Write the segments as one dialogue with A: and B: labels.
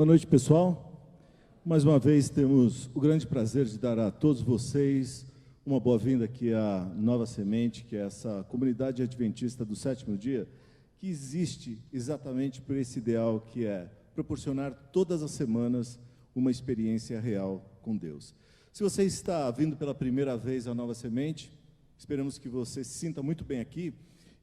A: Boa noite, pessoal. Mais uma vez temos o grande prazer de dar a todos vocês uma boa-vinda aqui à Nova Semente, que é essa comunidade adventista do sétimo dia, que existe exatamente por esse ideal que é proporcionar todas as semanas uma experiência real com Deus. Se você está vindo pela primeira vez à Nova Semente, esperamos que você se sinta muito bem aqui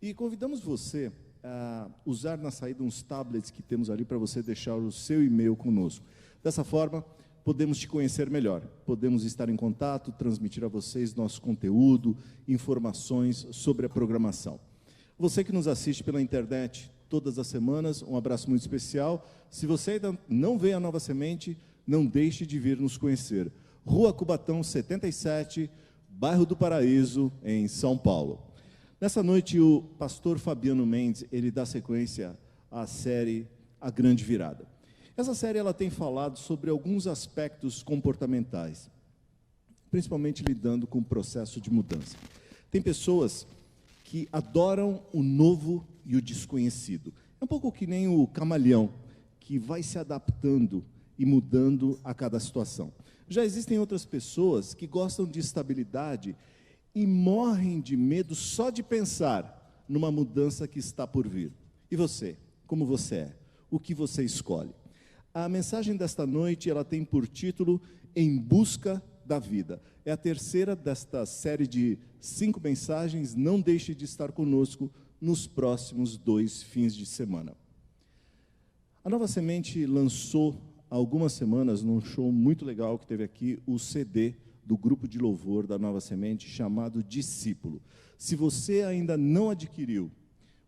A: e convidamos você a usar na saída uns tablets que temos ali para você deixar o seu e-mail conosco. Dessa forma, podemos te conhecer melhor, podemos estar em contato, transmitir a vocês nosso conteúdo, informações sobre a programação. Você que nos assiste pela internet todas as semanas, um abraço muito especial. Se você ainda não veio à Nova Semente, não deixe de vir nos conhecer. Rua Cubatão 77, bairro do Paraíso, em São Paulo. Nessa noite, o pastor Fabiano Mendes, ele dá sequência à série A Grande Virada. Essa série ela tem falado sobre alguns aspectos comportamentais, principalmente lidando com o processo de mudança. Tem pessoas que adoram o novo e o desconhecido. É um pouco que nem o camaleão, que vai se adaptando e mudando a cada situação. Já existem outras pessoas que gostam de estabilidade e morrem de medo só de pensar numa mudança que está por vir. E você? Como você é? O que você escolhe? A mensagem desta noite, ela tem por título Em Busca da Vida. É a terceira desta série de 5 mensagens. Não deixe de estar conosco nos próximos 2 fins de semana. A Nova Semente lançou há algumas semanas, num show muito legal que teve aqui, o CD do grupo de louvor da Nova Semente, chamado Discípulo. Se você ainda não adquiriu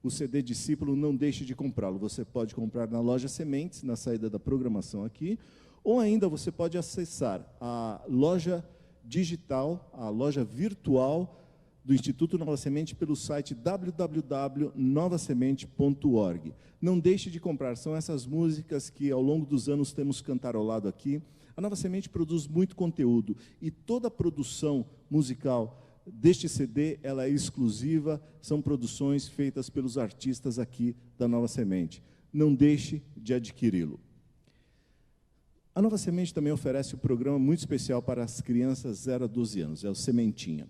A: o CD Discípulo, não deixe de comprá-lo. Você pode comprar na loja Sementes, na saída da programação aqui, ou ainda você pode acessar a loja digital, a loja virtual do Instituto Nova Semente pelo site www.novasemente.org. Não deixe de comprar, são essas músicas que ao longo dos anos temos cantarolado aqui. A Nova Semente produz muito conteúdo e toda a produção musical deste CD, ela é exclusiva, são produções feitas pelos artistas aqui da Nova Semente. Não deixe de adquiri-lo. A Nova Semente também oferece um programa muito especial para as crianças 0 a 12 anos, é o Sementinha.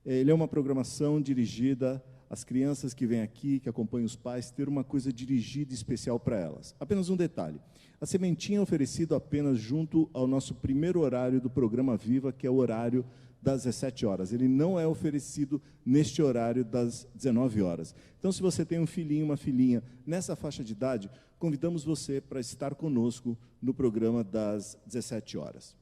A: Ele é uma programação dirigida às crianças que vêm aqui, que acompanham os pais, ter uma coisa dirigida especial para elas. Apenas um detalhe, a Sementinha é oferecido apenas junto ao nosso primeiro horário do programa Viva, que é o horário das 17 horas. Ele não é oferecido neste horário das 19 horas. Então, se você tem um filhinho, uma filhinha nessa faixa de idade, convidamos você para estar conosco no programa das 17 horas.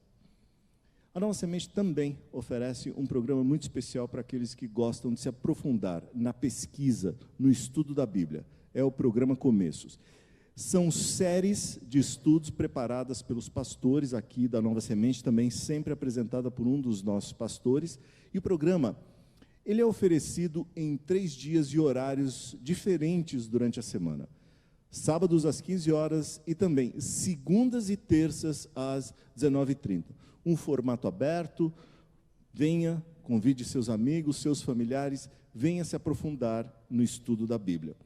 A: A Nova Semente também oferece um programa muito especial para aqueles que gostam de se aprofundar na pesquisa, no estudo da Bíblia. É o programa Começos. São séries de estudos preparadas pelos pastores aqui da Nova Semente, também sempre apresentada por um dos nossos pastores. E o programa, ele é oferecido em 3 dias e horários diferentes durante a semana. Sábados às 15 horas e também segundas e terças às 19h30. Um formato aberto, venha, convide seus amigos, seus familiares, venha se aprofundar no estudo da Bíblia.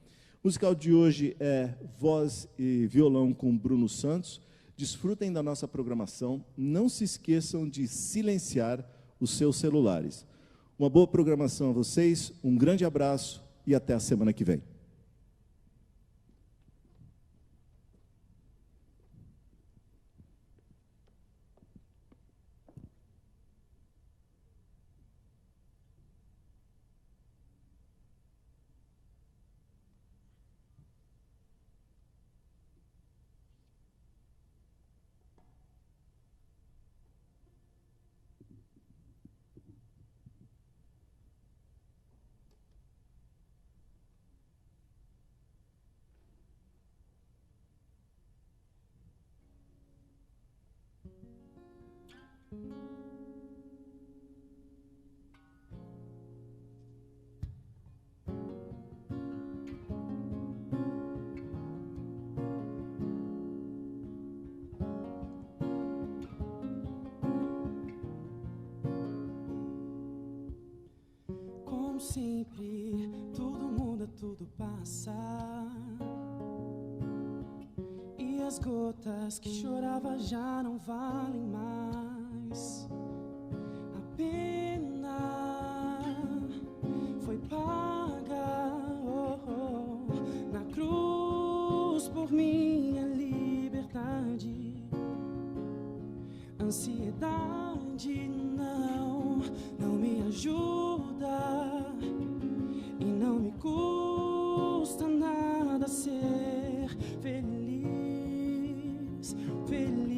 A: O musical de hoje é Voz e Violão com Bruno Santos. Desfrutem da nossa programação, não se esqueçam de silenciar os seus celulares. Uma boa programação a vocês, um grande abraço e até a semana que vem.
B: Como sempre, tudo muda, tudo passa. E as gotas que chorava já não valem mais. A pena foi paga na cruz por minha liberdade. Ansiedade não me ajuda e não me custa nada ser feliz, feliz.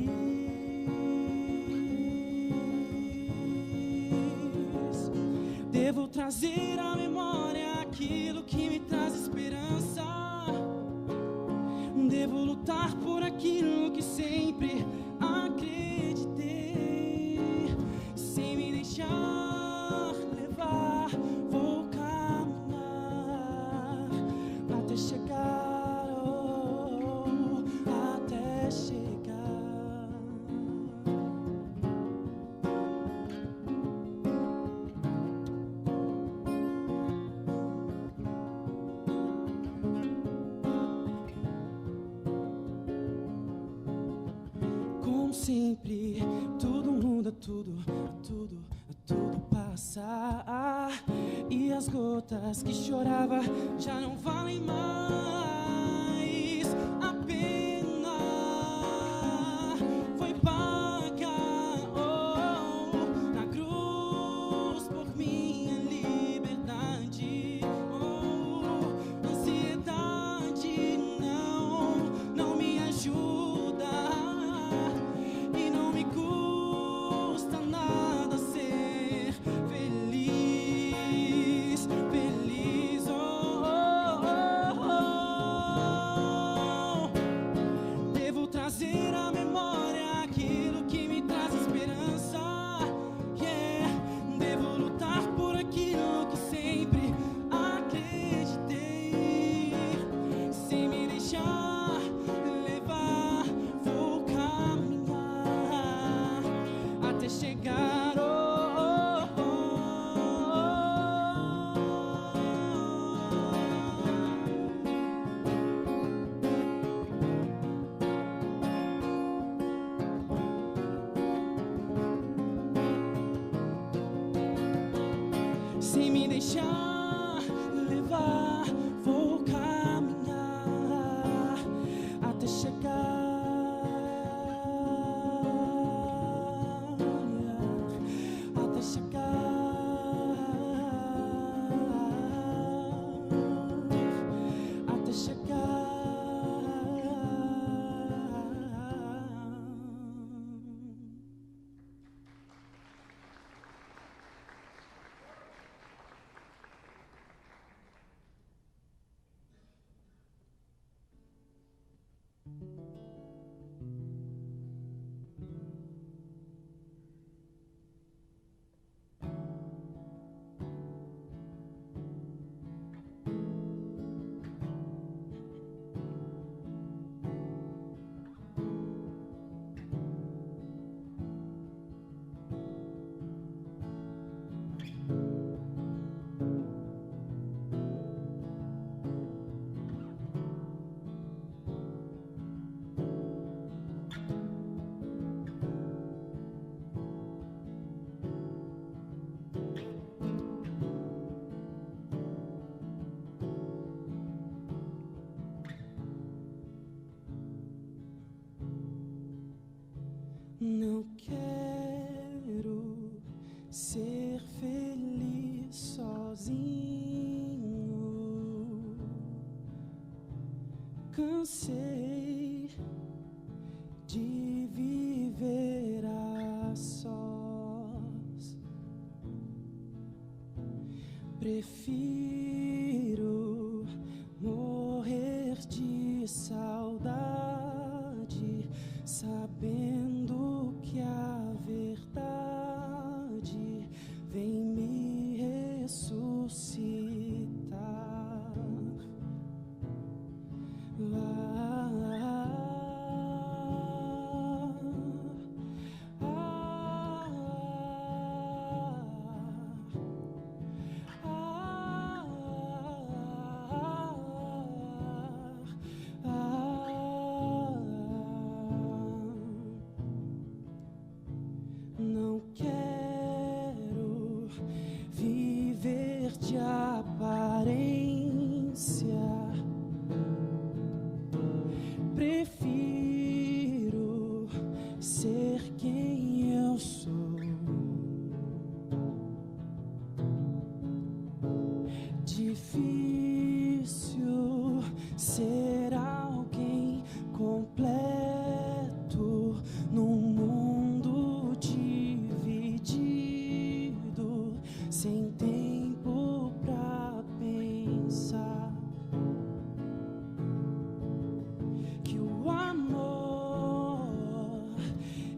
B: Devo trazer à memória aquilo que me traz esperança. Devo lutar por aquilo que sempre acreditei. Sem me deixar levar, vou caminhar até chegar, até chegar. Como sempre, tudo muda, tudo passa. E as gotas que chorava já não valem mais. A pena foi paga na cruz por minha liberdade. Ansiedade não me ajuda e não me custa nada ser feliz, feliz. Devo trazer à memória aquilo que me traz esperança. Devo lutar por aquilo que sempre acreditei. Sem me deixar levar, vou caminhar até chegar. Sem me deixar levar, vou caminhar até chegar, até chegar, até chegar. Não quero ser feliz sozinho. Cansei de viver a sós. Prefiro morrer de saudade, sabendo que a verdade vem me ressuscitar. difícil ser alguém completo num mundo dividido, sem tempo pra pensar. Que o amor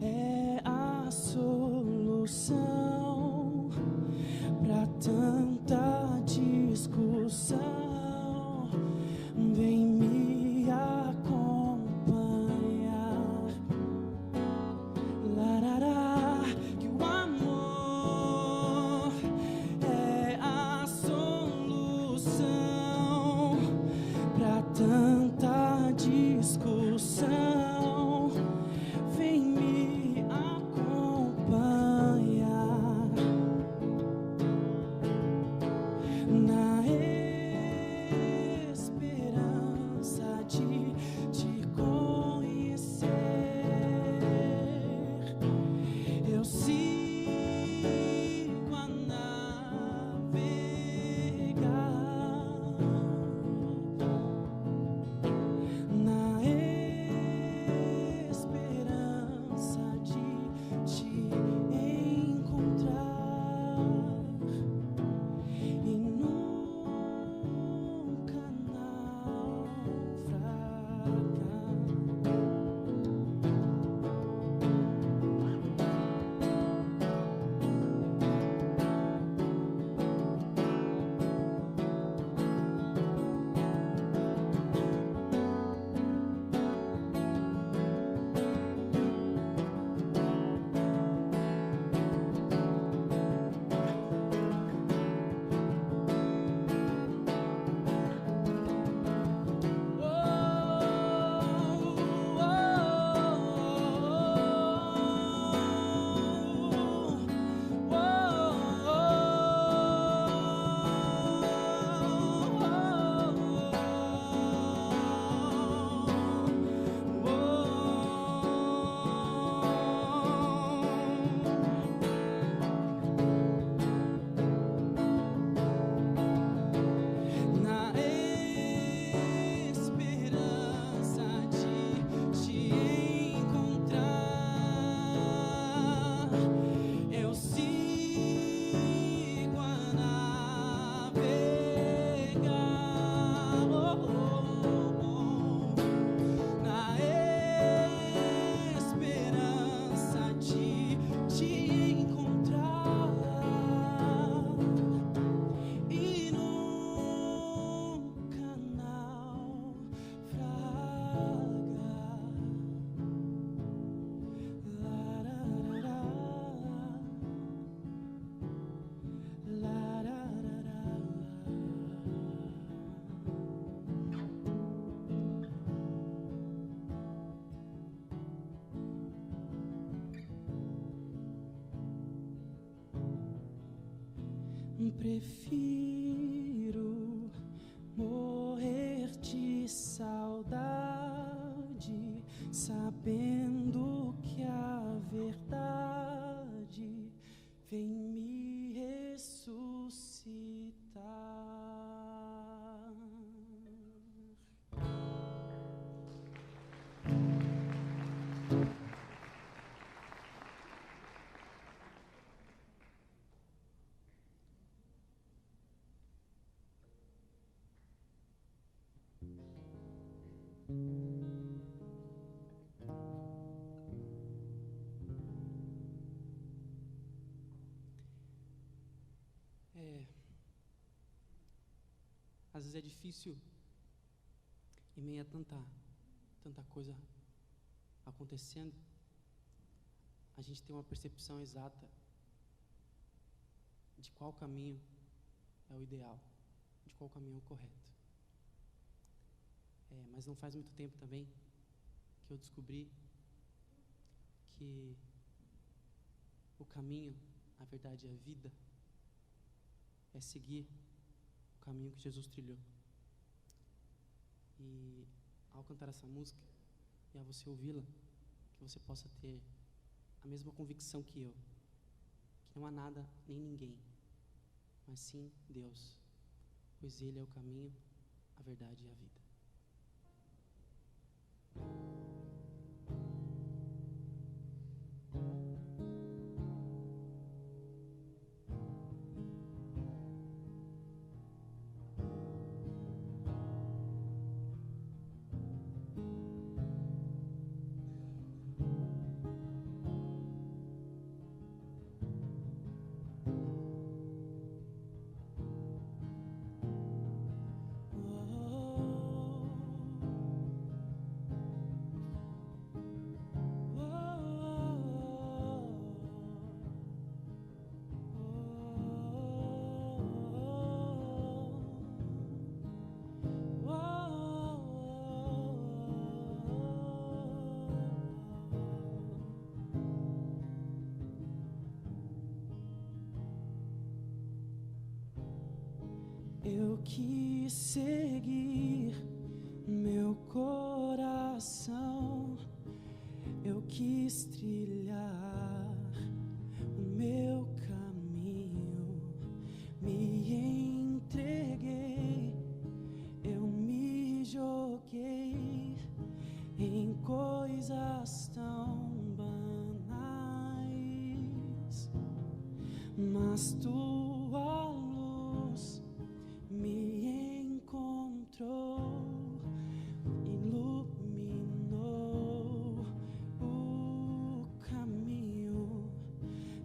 B: é a solução pra tanta discussão. Vem me acompanhar. Larará. Que o amor é a solução pra tanta discussão. Vem me acompanhar na esperança de te conhecer. Eu sigo a navegar na esperança de te encontrar e nunca naufragar. Na esperança de te encontrar, eu sigo a navegar. Na esperança de te encontrar e nunca naufragar. Lararará, lararará. Prefiro morrer de saudade, sabendo que a verdade vem me ressuscitar. Às vezes é difícil, em meio a tanta coisa acontecendo, a gente ter uma percepção exata de qual caminho é o ideal, de qual caminho é o correto. Mas não faz muito tempo também que eu descobri que o caminho, a verdade e a vida é seguir o caminho que Jesus trilhou. E ao cantar essa música e ao você ouvi-la, que você possa ter a mesma convicção que eu, que não há nada nem ninguém, mas sim Deus, pois Ele é o caminho, a verdade e a vida. Eu quis seguir meu coração, eu quis trilhar o meu caminho, me entreguei, eu me joguei em coisas tão banais, mas tua luz me encontrou, iluminou o caminho,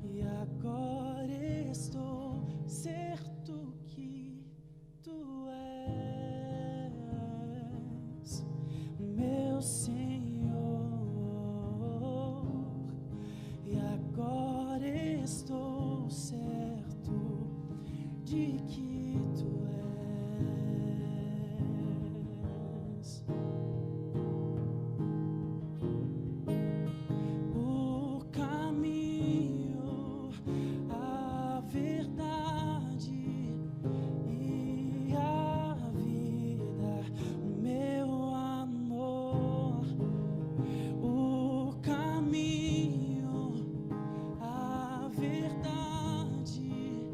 B: e agora estou certo que tu és meu Senhor, e agora estou certo de que tu és. O caminho, a verdade e a vida, o meu amor. O caminho, a verdade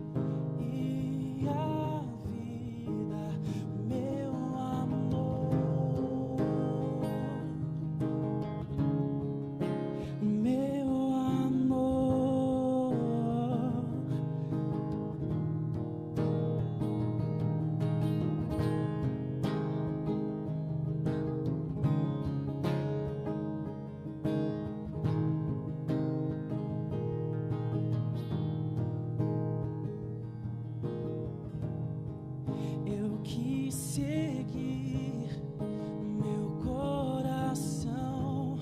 B: e a vida, o meu amor, o meu amor. Eu quis seguir meu coração,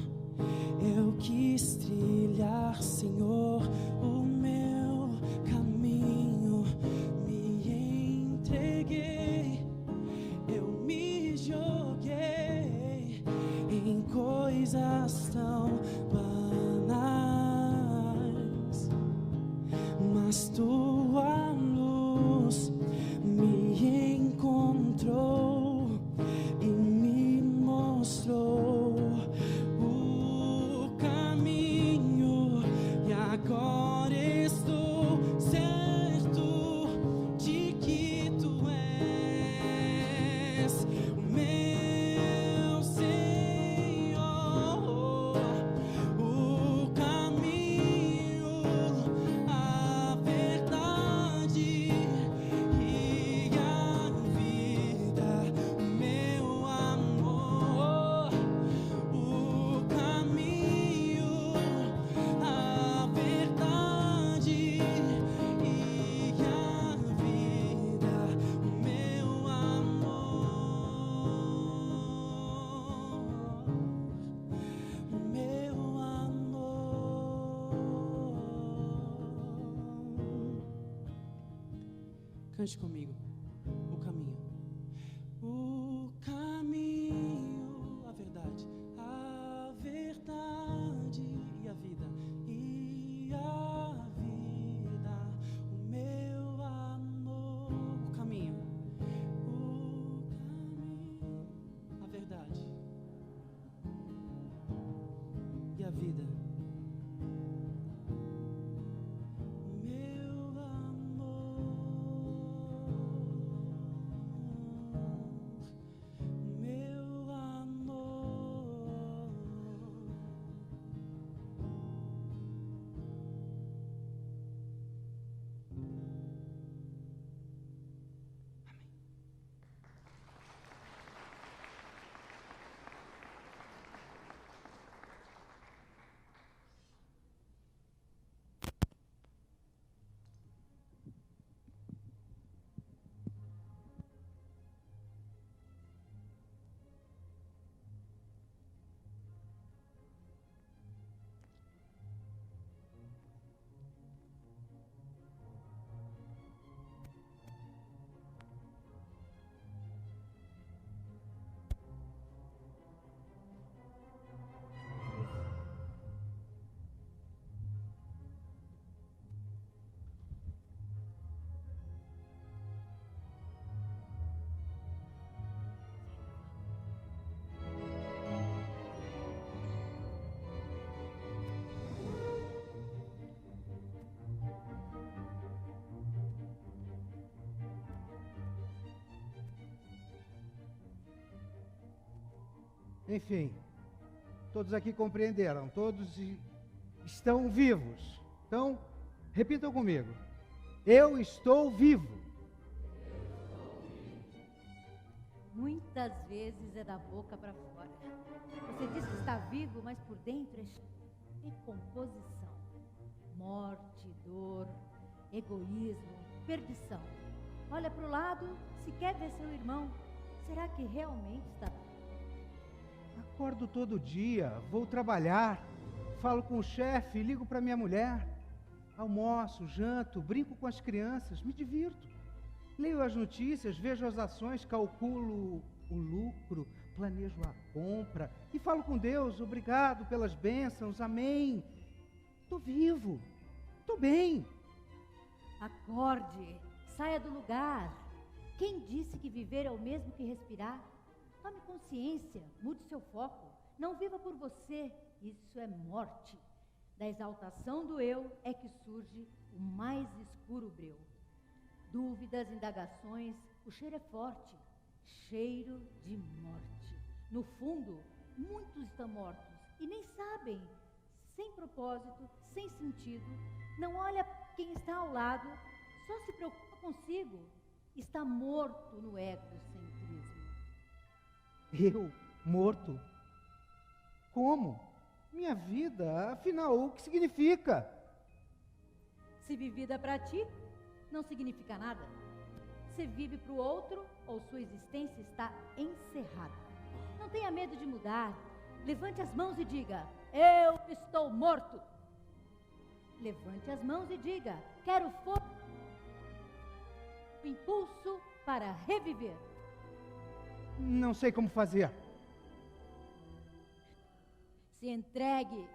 B: eu quis trilhar, Senhor, o meu caminho, me entreguei, eu me joguei em coisas tão banais, mas tua luz me encontrou e me mostrou o caminho, e agora estou certo de que tu és o meu Senhor, o caminho, a verdade e a vida, o meu amor. O caminho, a verdade e a vida, o meu amor, o meu amor. Cante comigo. O caminho. O caminho, a verdade e a vida, e a vida, o meu amor. O caminho, a verdade e a vida, o meu amor.
C: Enfim, todos aqui compreenderam, todos estão vivos. Então, repitam comigo. Eu estou vivo.
D: Muitas vezes é da boca para fora. Você diz que está vivo, mas por dentro é decomposição. Morte, dor, egoísmo, perdição. Olha para o lado, se quer ver seu irmão. Será que realmente está?
C: Acordo todo dia, vou trabalhar, falo com o chefe, ligo para minha mulher, almoço, janto, brinco com as crianças, me divirto. Leio as notícias, vejo as ações, calculo o lucro, planejo a compra e falo com Deus, obrigado pelas bênçãos, amém. Estou vivo, estou bem.
D: Acorde, saia do lugar. Quem disse que viver é o mesmo que respirar? Tome consciência, mude seu foco. Não viva por você, isso é morte. Da exaltação do eu é que surge o mais escuro breu. Dúvidas, indagações, o cheiro é forte, cheiro de morte. No fundo, muitos estão mortos e nem sabem, sem propósito, sem sentido, não olha quem está ao lado, só se preocupa consigo, está morto no egocentrismo.
C: Eu, morto? Como? Minha vida, afinal, o que significa?
D: Se vivida para ti, não significa nada. Você vive para o outro ou sua existência está encerrada. Não tenha medo de mudar. Levante as mãos e diga, eu estou morto. Levante as mãos e diga, quero força, o impulso para reviver.
C: Não sei como fazer.
D: Se entregue.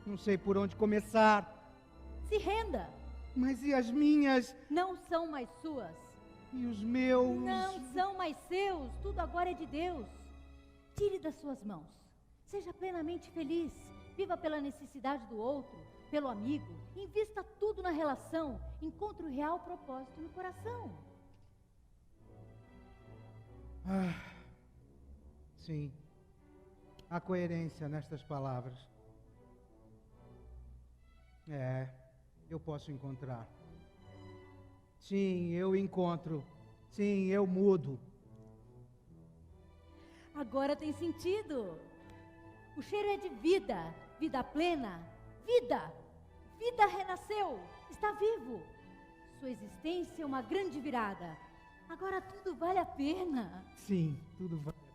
C: Não sei por onde começar.
D: Se renda.
C: Mas e as minhas?
D: Não são mais suas.
C: E os meus?
D: Não são mais seus. Tudo agora é de Deus. Tire das suas mãos. Seja plenamente feliz. Viva pela necessidade do outro, pelo amigo. Invista tudo na relação. Encontre o real propósito no coração.
C: Sim. Há coerência nestas palavras. Eu posso encontrar. Sim, eu encontro. Sim, eu mudo.
D: Agora tem sentido. O cheiro é de vida, vida plena, vida. Vida renasceu, está vivo. Sua existência é uma grande virada. Agora tudo vale a pena.
C: Sim, tudo vale a pena.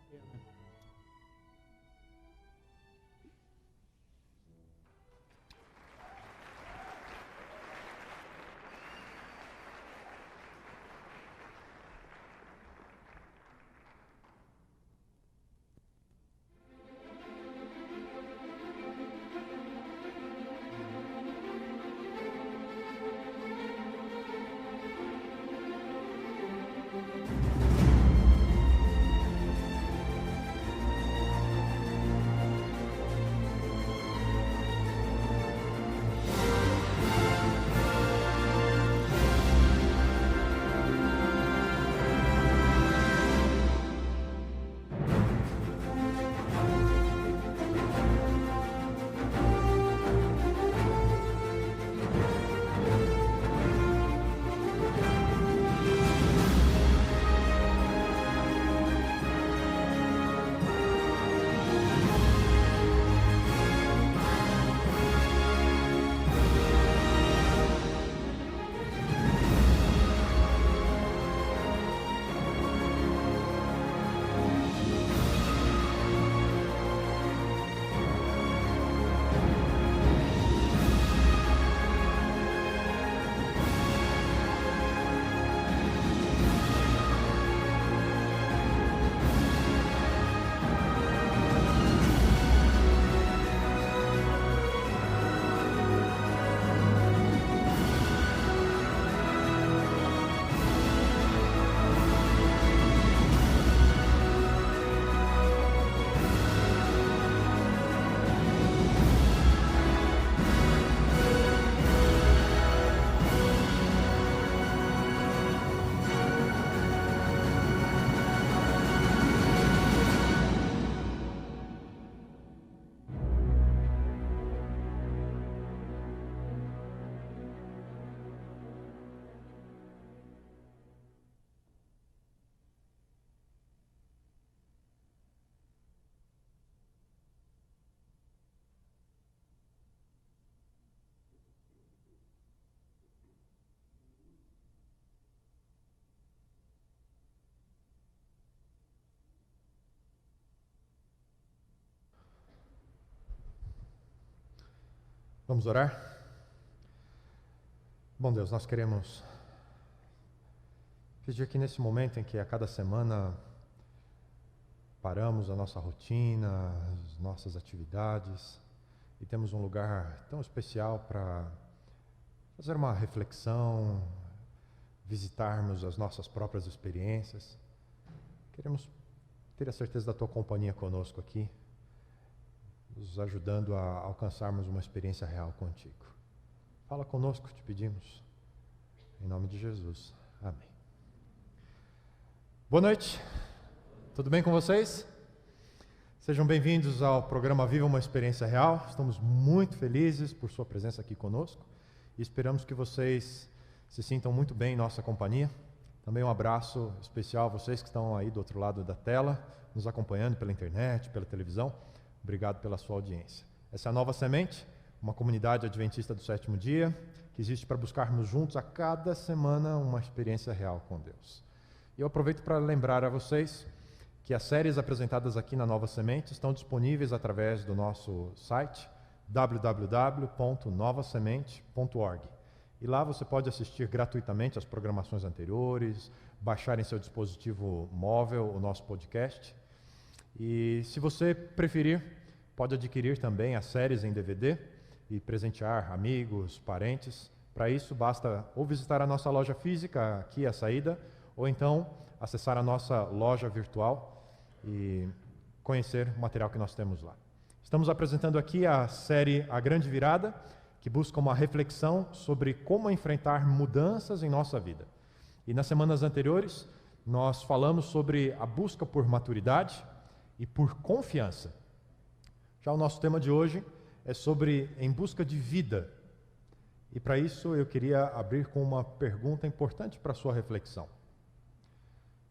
E: Vamos orar? Bom Deus, nós queremos pedir que nesse momento em que a cada semana paramos a nossa rotina, as nossas atividades e temos um lugar tão especial para fazer uma reflexão, visitarmos as nossas próprias experiências, queremos ter a certeza da Tua companhia conosco aqui, nos ajudando a alcançarmos uma experiência real contigo. Fala conosco, te pedimos. Em nome de Jesus. Amém. Boa noite. Tudo bem com vocês? Sejam bem-vindos ao programa Viva uma Experiência Real. Estamos muito felizes por sua presença aqui conosco e esperamos que vocês se sintam muito bem em nossa companhia. Também um abraço especial a vocês que estão aí do outro lado da tela, nos acompanhando pela internet, pela televisão. Obrigado pela sua audiência. Essa é a Nova Semente, uma comunidade adventista do sétimo dia, que existe para buscarmos juntos a cada semana uma experiência real com Deus. E eu aproveito para lembrar a vocês que as séries apresentadas aqui na Nova Semente estão disponíveis através do nosso site www.novasemente.org. E lá você pode assistir gratuitamente as programações anteriores, baixar em seu dispositivo móvel o nosso podcast. E se você preferir, pode adquirir também as séries em DVD e presentear amigos, parentes. Para isso, basta ou visitar a nossa loja física aqui à saída, ou então acessar a nossa loja virtual e conhecer o material que nós temos lá. Estamos apresentando aqui a série A Grande Virada, que busca uma reflexão sobre como enfrentar mudanças em nossa vida. E nas semanas anteriores, nós falamos sobre a busca por maturidade e por confiança. Já o nosso tema de hoje é sobre em busca de vida. E para isso eu queria abrir com uma pergunta importante para a sua reflexão.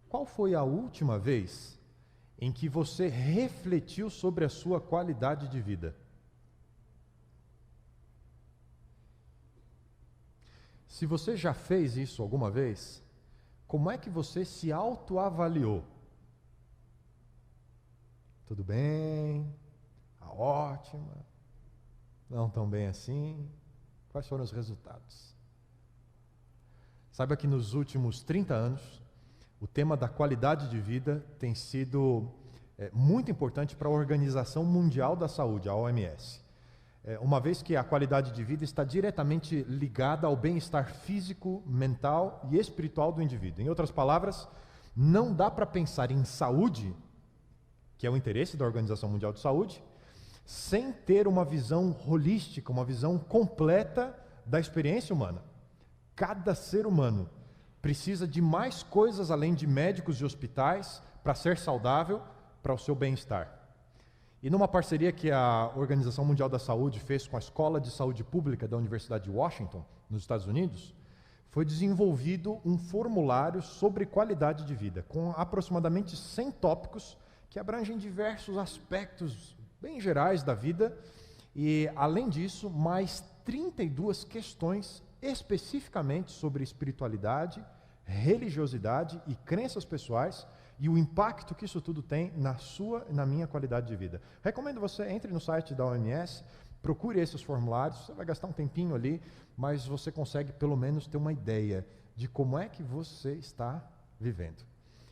E: Qual foi a última vez em que você refletiu sobre a sua qualidade de vida? Se você já fez isso alguma vez, como é que você se autoavaliou? Tudo bem? Tá ótima? Não tão bem assim? Quais foram os resultados? Saiba que nos últimos 30 anos, o tema da qualidade de vida tem sido muito importante para a Organização Mundial da Saúde, a OMS. Uma vez que a qualidade de vida está diretamente ligada ao bem-estar físico, mental e espiritual do indivíduo. Em outras palavras, não dá para pensar em saúde, que é o interesse da Organização Mundial de Saúde, sem ter uma visão holística, uma visão completa da experiência humana. Cada ser humano precisa de mais coisas além de médicos e hospitais para ser saudável, para o seu bem-estar. E numa parceria que a Organização Mundial da Saúde fez com a Escola de Saúde Pública da Universidade de Washington, nos Estados Unidos, foi desenvolvido um formulário sobre qualidade de vida, com aproximadamente 100 tópicos que abrangem diversos aspectos bem gerais da vida e, além disso, mais 32 questões especificamente sobre espiritualidade, religiosidade e crenças pessoais e o impacto que isso tudo tem na sua e na minha qualidade de vida. Recomendo você entre no site da OMS, procure esses formulários, você vai gastar um tempinho ali, mas você consegue pelo menos ter uma ideia de como é que você está vivendo.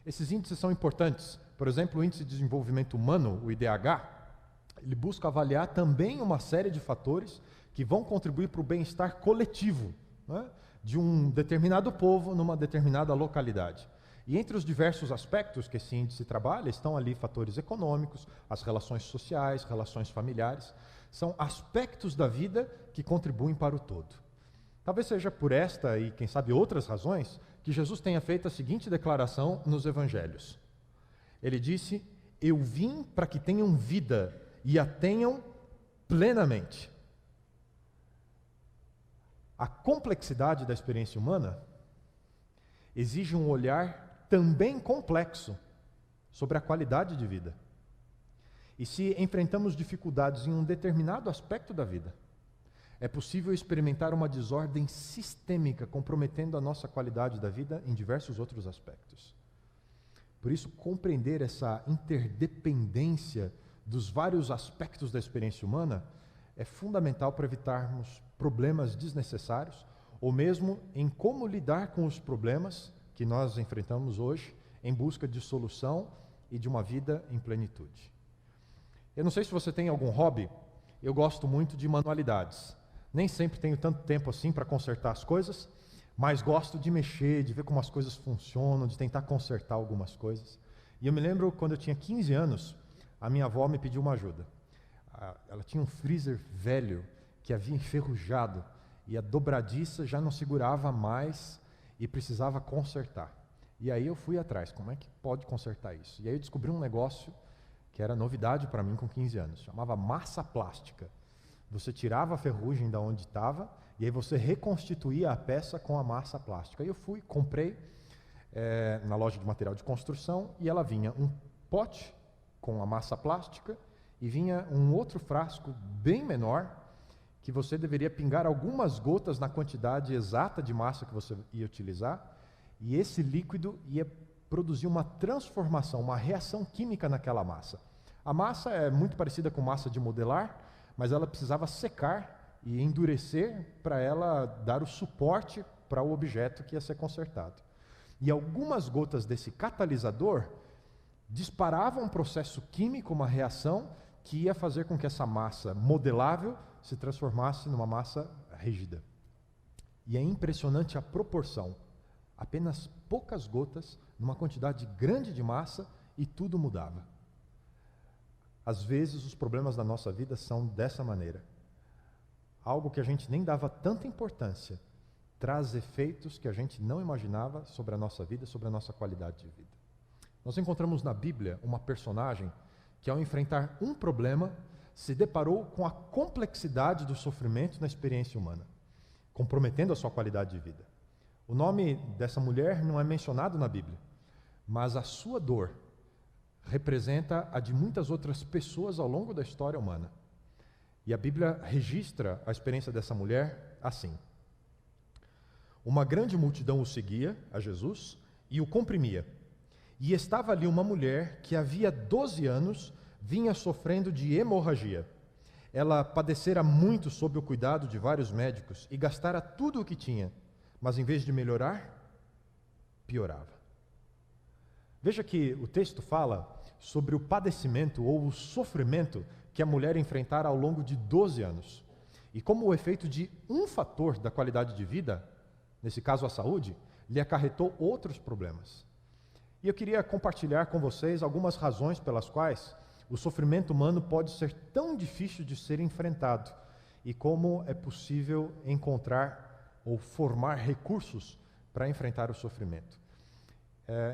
E: Esses índices são importantes. Por exemplo, o Índice de Desenvolvimento Humano, o IDH, ele busca avaliar também uma série de fatores que vão contribuir para o bem-estar coletivo, né, de um determinado povo numa determinada localidade. E entre os diversos aspectos que esse índice trabalha, estão ali fatores econômicos, as relações sociais, relações familiares. São aspectos da vida que contribuem para o todo. Talvez seja por esta e, quem sabe, outras razões, que Jesus tenha feito a seguinte declaração nos Evangelhos. Ele disse: eu vim para que tenham vida e a tenham plenamente. A complexidade da experiência humana exige um olhar também complexo sobre a qualidade de vida. E se enfrentamos dificuldades em um determinado aspecto da vida, é possível experimentar uma desordem sistêmica comprometendo a nossa qualidade da vida em diversos outros aspectos. Por isso, compreender essa interdependência dos vários aspectos da experiência humana é fundamental para evitarmos problemas desnecessários, ou mesmo em como lidar com os problemas que nós enfrentamos hoje, em busca de solução e de uma vida em plenitude. Eu não sei se você tem algum hobby, eu gosto muito de manualidades. Nem sempre tenho tanto tempo assim para consertar as coisas, mas gosto de mexer, de ver como as coisas funcionam, de tentar consertar algumas coisas. E eu me lembro, quando eu tinha 15 anos, a minha avó me pediu uma ajuda. Ela tinha um freezer velho que havia enferrujado e a dobradiça já não segurava mais e precisava consertar. E aí eu fui atrás, como é que pode consertar isso? E aí eu descobri um negócio que era novidade para mim com 15 anos, chamava massa plástica. Você tirava a ferrugem da onde estava e aí você reconstituía a peça com a massa plástica. Aí eu fui, comprei na loja de material de construção e ela vinha um pote com a massa plástica e vinha um outro frasco bem menor que você deveria pingar algumas gotas na quantidade exata de massa que você ia utilizar e esse líquido ia produzir uma transformação, uma reação química naquela massa. A massa é muito parecida com massa de modelar, mas ela precisava secar e endurecer para ela dar o suporte para o objeto que ia ser consertado. E algumas gotas desse catalisador disparavam um processo químico, uma reação que ia fazer com que essa massa modelável se transformasse numa massa rígida. E é impressionante a proporção. Apenas poucas gotas, numa quantidade grande de massa, e tudo mudava. Às vezes, os problemas da nossa vida são dessa maneira. Algo que a gente nem dava tanta importância, traz efeitos que a gente não imaginava sobre a nossa vida, sobre a nossa qualidade de vida. Nós encontramos na Bíblia uma personagem que, ao enfrentar um problema, se deparou com a complexidade do sofrimento na experiência humana, comprometendo a sua qualidade de vida. O nome dessa mulher não é mencionado na Bíblia, mas a sua dor representa a de muitas outras pessoas ao longo da história humana. E a Bíblia registra a experiência dessa mulher assim. Uma grande multidão o seguia, a Jesus, e o comprimia. E estava ali uma mulher que havia 12 anos vinha sofrendo de hemorragia. Ela padecera muito sob o cuidado de vários médicos e gastara tudo o que tinha, mas em vez de melhorar, piorava. Veja que o texto fala sobre o padecimento ou o sofrimento que a mulher enfrentara ao longo de 12 anos. E como o efeito de um fator da qualidade de vida, nesse caso a saúde, lhe acarretou outros problemas. E eu queria compartilhar com vocês algumas razões pelas quais o sofrimento humano pode ser tão difícil de ser enfrentado e como é possível encontrar ou formar recursos para enfrentar o sofrimento.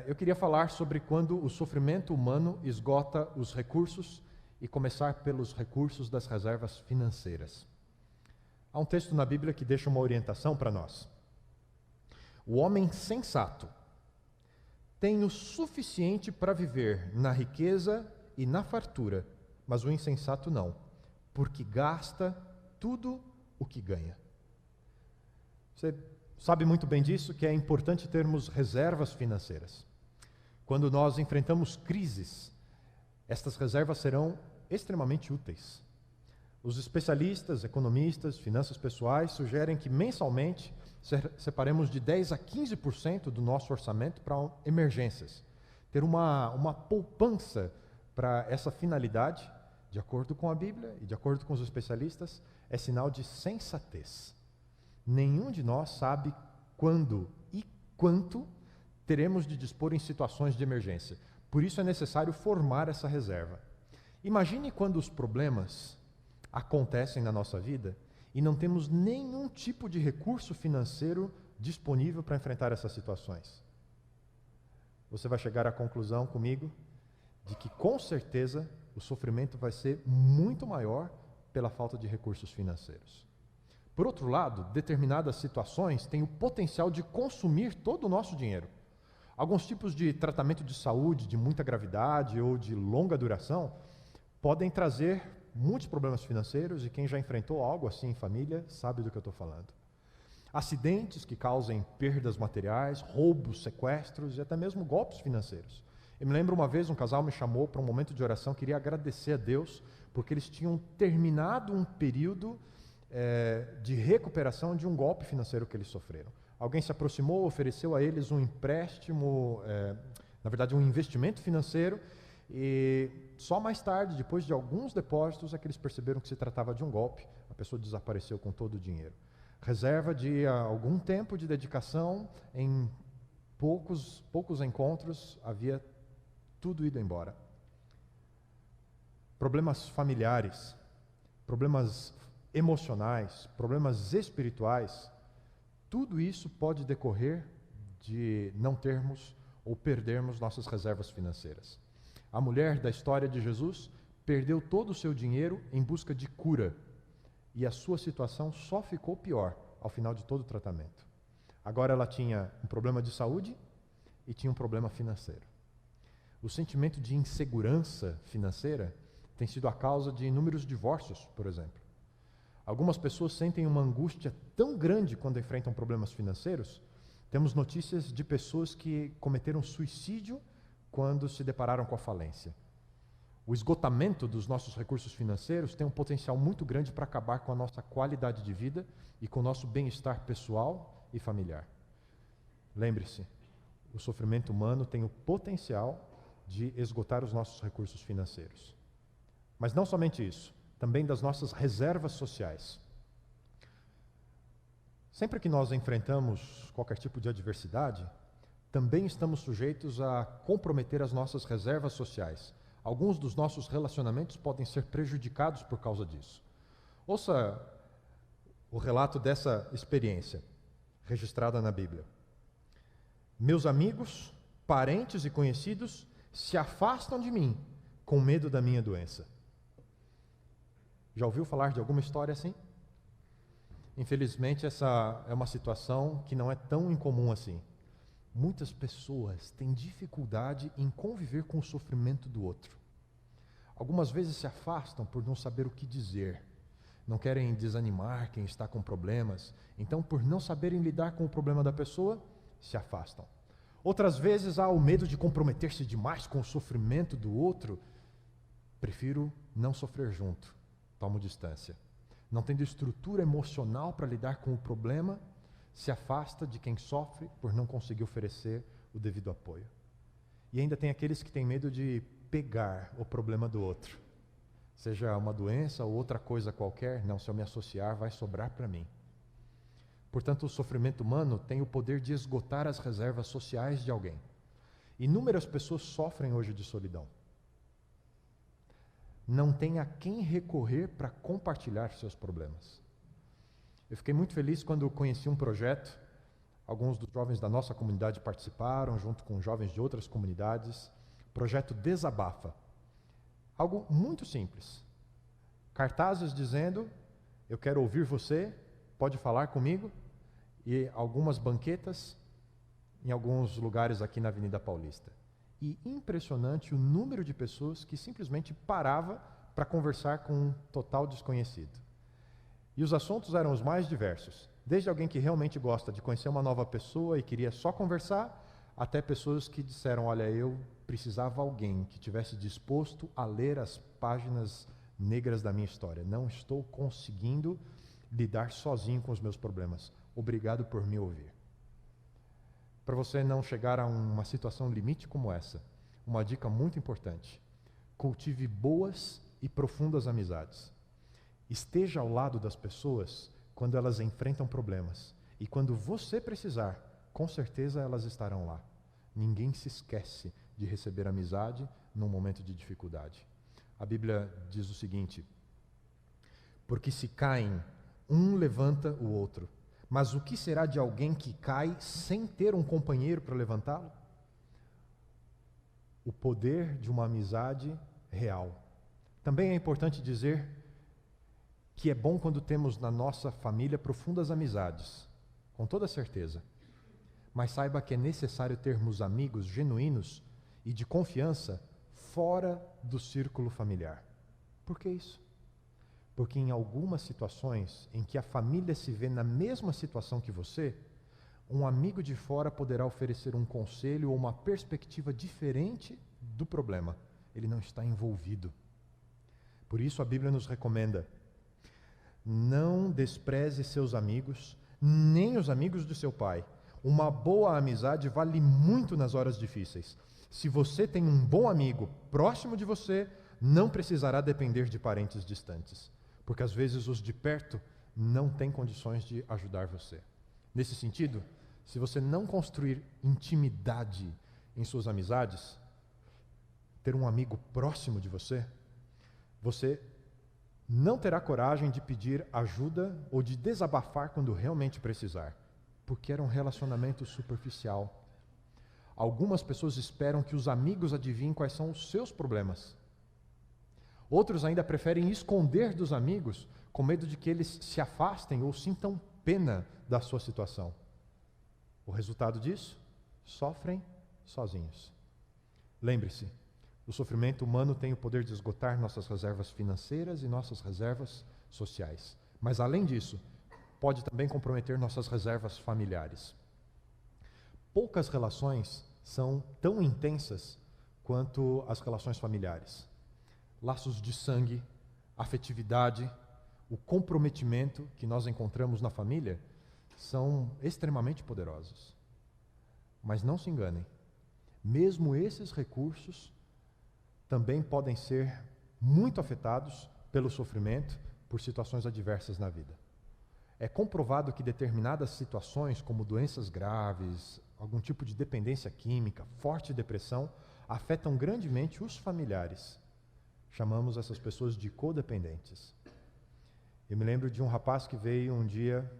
E: Eu queria falar sobre quando o sofrimento humano esgota os recursos e começar pelos recursos das reservas financeiras. Há um texto na Bíblia que deixa uma orientação para nós. O homem sensato tem o suficiente para viver na riqueza e na fartura, mas o insensato não, porque gasta tudo o que ganha. Você sabe muito bem disso, que é importante termos reservas financeiras. Quando nós enfrentamos crises, estas reservas serão extremamente úteis. Os especialistas, economistas, finanças pessoais sugerem que mensalmente separemos de 10% a 15% do nosso orçamento para emergências. Ter uma poupança para essa finalidade, de acordo com a Bíblia e de acordo com os especialistas, é sinal de sensatez. Nenhum de nós sabe quando e quanto teremos de dispor em situações de emergência. Por isso é necessário formar essa reserva. Imagine quando os problemas acontecem na nossa vida e não temos nenhum tipo de recurso financeiro disponível para enfrentar essas situações. Você vai chegar à conclusão comigo de que, com certeza, o sofrimento vai ser muito maior pela falta de recursos financeiros. Por outro lado, determinadas situações têm o potencial de consumir todo o nosso dinheiro. Alguns tipos de tratamento de saúde de muita gravidade ou de longa duração podem trazer muitos problemas financeiros, e quem já enfrentou algo assim em família sabe do que eu estou falando. Acidentes que causem perdas materiais, roubos, sequestros e até mesmo golpes financeiros. Eu me lembro uma vez um casal me chamou para um momento de oração, queria agradecer a Deus, porque eles tinham terminado um período de recuperação de um golpe financeiro que eles sofreram. Alguém se aproximou, ofereceu a eles um empréstimo, na verdade um investimento financeiro, e só mais tarde, depois de alguns depósitos, é que eles perceberam que se tratava de um golpe. A pessoa desapareceu com todo o dinheiro. Reserva de algum tempo de dedicação, em poucos encontros, havia tudo ido embora. Problemas familiares, problemas emocionais, problemas espirituais, tudo isso pode decorrer de não termos ou perdermos nossas reservas financeiras. A mulher da história de Jesus perdeu todo o seu dinheiro em busca de cura, e a sua situação só ficou pior ao final de todo o tratamento. Agora ela tinha um problema de saúde e tinha um problema financeiro. O sentimento de insegurança financeira tem sido a causa de inúmeros divórcios, por exemplo. Algumas pessoas sentem uma angústia tão grande quando enfrentam problemas financeiros. Temos notícias de pessoas que cometeram suicídio quando se depararam com a falência. O esgotamento dos nossos recursos financeiros tem um potencial muito grande para acabar com a nossa qualidade de vida e com o nosso bem-estar pessoal e familiar. Lembre-se, o sofrimento humano tem o potencial de esgotar os nossos recursos financeiros. Mas não somente isso, também das nossas reservas sociais. Sempre que nós enfrentamos qualquer tipo de adversidade, também estamos sujeitos a comprometer as nossas reservas sociais. Alguns dos nossos relacionamentos podem ser prejudicados por causa disso. Ouça o relato dessa experiência, registrada na Bíblia. Meus amigos, parentes e conhecidos se afastam de mim com medo da minha doença. Já ouviu falar de alguma história assim? Infelizmente, essa é uma situação que não é tão incomum assim. Muitas pessoas têm dificuldade em conviver com o sofrimento do outro. Algumas vezes se afastam por não saber o que dizer. Não querem desanimar quem está com problemas. Então, por não saberem lidar com o problema da pessoa, se afastam. Outras vezes há o medo de comprometer-se demais com o sofrimento do outro. Prefiro não sofrer junto. Tomo distância. Não tendo estrutura emocional para lidar com o problema, se afasta de quem sofre por não conseguir oferecer o devido apoio. E ainda tem aqueles que têm medo de pegar o problema do outro. Seja uma doença ou outra coisa qualquer, não, se eu me associar, vai sobrar para mim. Portanto, o sofrimento humano tem o poder de esgotar as reservas sociais de alguém. Inúmeras pessoas sofrem hoje de solidão. Não tem a quem recorrer para compartilhar seus problemas. Eu fiquei muito feliz quando conheci um projeto. Alguns dos jovens da nossa comunidade participaram, junto com jovens de outras comunidades. Projeto Desabafa. Algo muito simples. Cartazes dizendo, eu quero ouvir você, pode falar comigo. E algumas banquetas em alguns lugares aqui na Avenida Paulista. E impressionante o número de pessoas que simplesmente parava para conversar com um total desconhecido. E os assuntos eram os mais diversos, desde alguém que realmente gosta de conhecer uma nova pessoa e queria só conversar, até pessoas que disseram, olha, eu precisava de alguém que tivesse disposto a ler as páginas negras da minha história. Não estou conseguindo lidar sozinho com os meus problemas. Obrigado por me ouvir. Para você não chegar a uma situação limite como essa, uma dica muito importante: cultive boas e profundas amizades. Esteja ao lado das pessoas quando elas enfrentam problemas. E quando você precisar, com certeza elas estarão lá. Ninguém se esquece de receber amizade num momento de dificuldade. A Bíblia diz o seguinte: porque se caem, um levanta o outro. Mas o que será de alguém que cai sem ter um companheiro para levantá-lo? O poder de uma amizade real. Também é importante dizer que é bom quando temos na nossa família profundas amizades, com toda certeza. Mas saiba que é necessário termos amigos genuínos e de confiança fora do círculo familiar. Por que isso? Porque em algumas situações em que a família se vê na mesma situação que você, um amigo de fora poderá oferecer um conselho ou uma perspectiva diferente do problema, ele não está envolvido. Por isso a Bíblia nos recomenda: não despreze seus amigos, nem os amigos do seu pai. Uma boa amizade vale muito nas horas difíceis. Se você tem um bom amigo próximo de você, não precisará depender de parentes distantes, porque às vezes os de perto não têm condições de ajudar você. Nesse sentido, se você não construir intimidade em suas amizades, ter um amigo próximo de você, você não terá coragem de pedir ajuda ou de desabafar quando realmente precisar, porque era um relacionamento superficial. Algumas pessoas esperam que os amigos adivinhem quais são os seus problemas. Outros ainda preferem esconder dos amigos com medo de que eles se afastem ou sintam pena da sua situação. O resultado disso? Sofrem sozinhos. Lembre-se, o sofrimento humano tem o poder de esgotar nossas reservas financeiras e nossas reservas sociais. Mas, além disso, pode também comprometer nossas reservas familiares. Poucas relações são tão intensas quanto as relações familiares. Laços de sangue, afetividade, o comprometimento que nós encontramos na família são extremamente poderosos. Mas não se enganem, mesmo esses recursos também podem ser muito afetados pelo sofrimento, por situações adversas na vida. É comprovado que determinadas situações, como doenças graves, algum tipo de dependência química, forte depressão, afetam grandemente os familiares. Chamamos essas pessoas de codependentes. Eu me lembro de um rapaz que veio um dia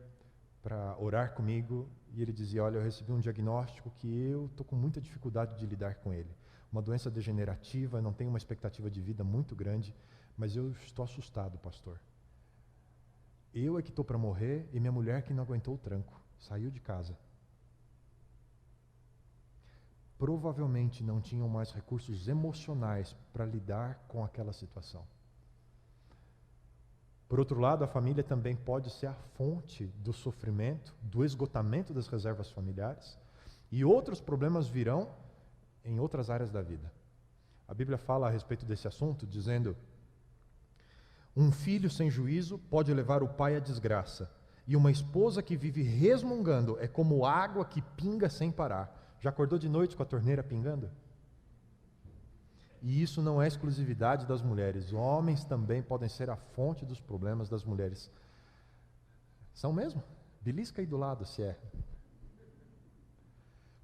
E: para orar comigo e ele dizia: olha, eu recebi um diagnóstico que eu estou com muita dificuldade de lidar com ele. Uma doença degenerativa, não tenho uma expectativa de vida muito grande, mas eu estou assustado, pastor. Eu é que estou para morrer e minha mulher que não aguentou o tranco, saiu de casa. Provavelmente não tinham mais recursos emocionais para lidar com aquela situação. Por outro lado, a família também pode ser a fonte do sofrimento, do esgotamento das reservas familiares, e outros problemas virão em outras áreas da vida. A Bíblia fala a respeito desse assunto, dizendo: um filho sem juízo pode levar o pai à desgraça, e uma esposa que vive resmungando é como água que pinga sem parar. Já acordou de noite com a torneira pingando? E isso não é exclusividade das mulheres. Homens também podem ser a fonte dos problemas das mulheres. São mesmo? Belisca aí do lado, se é.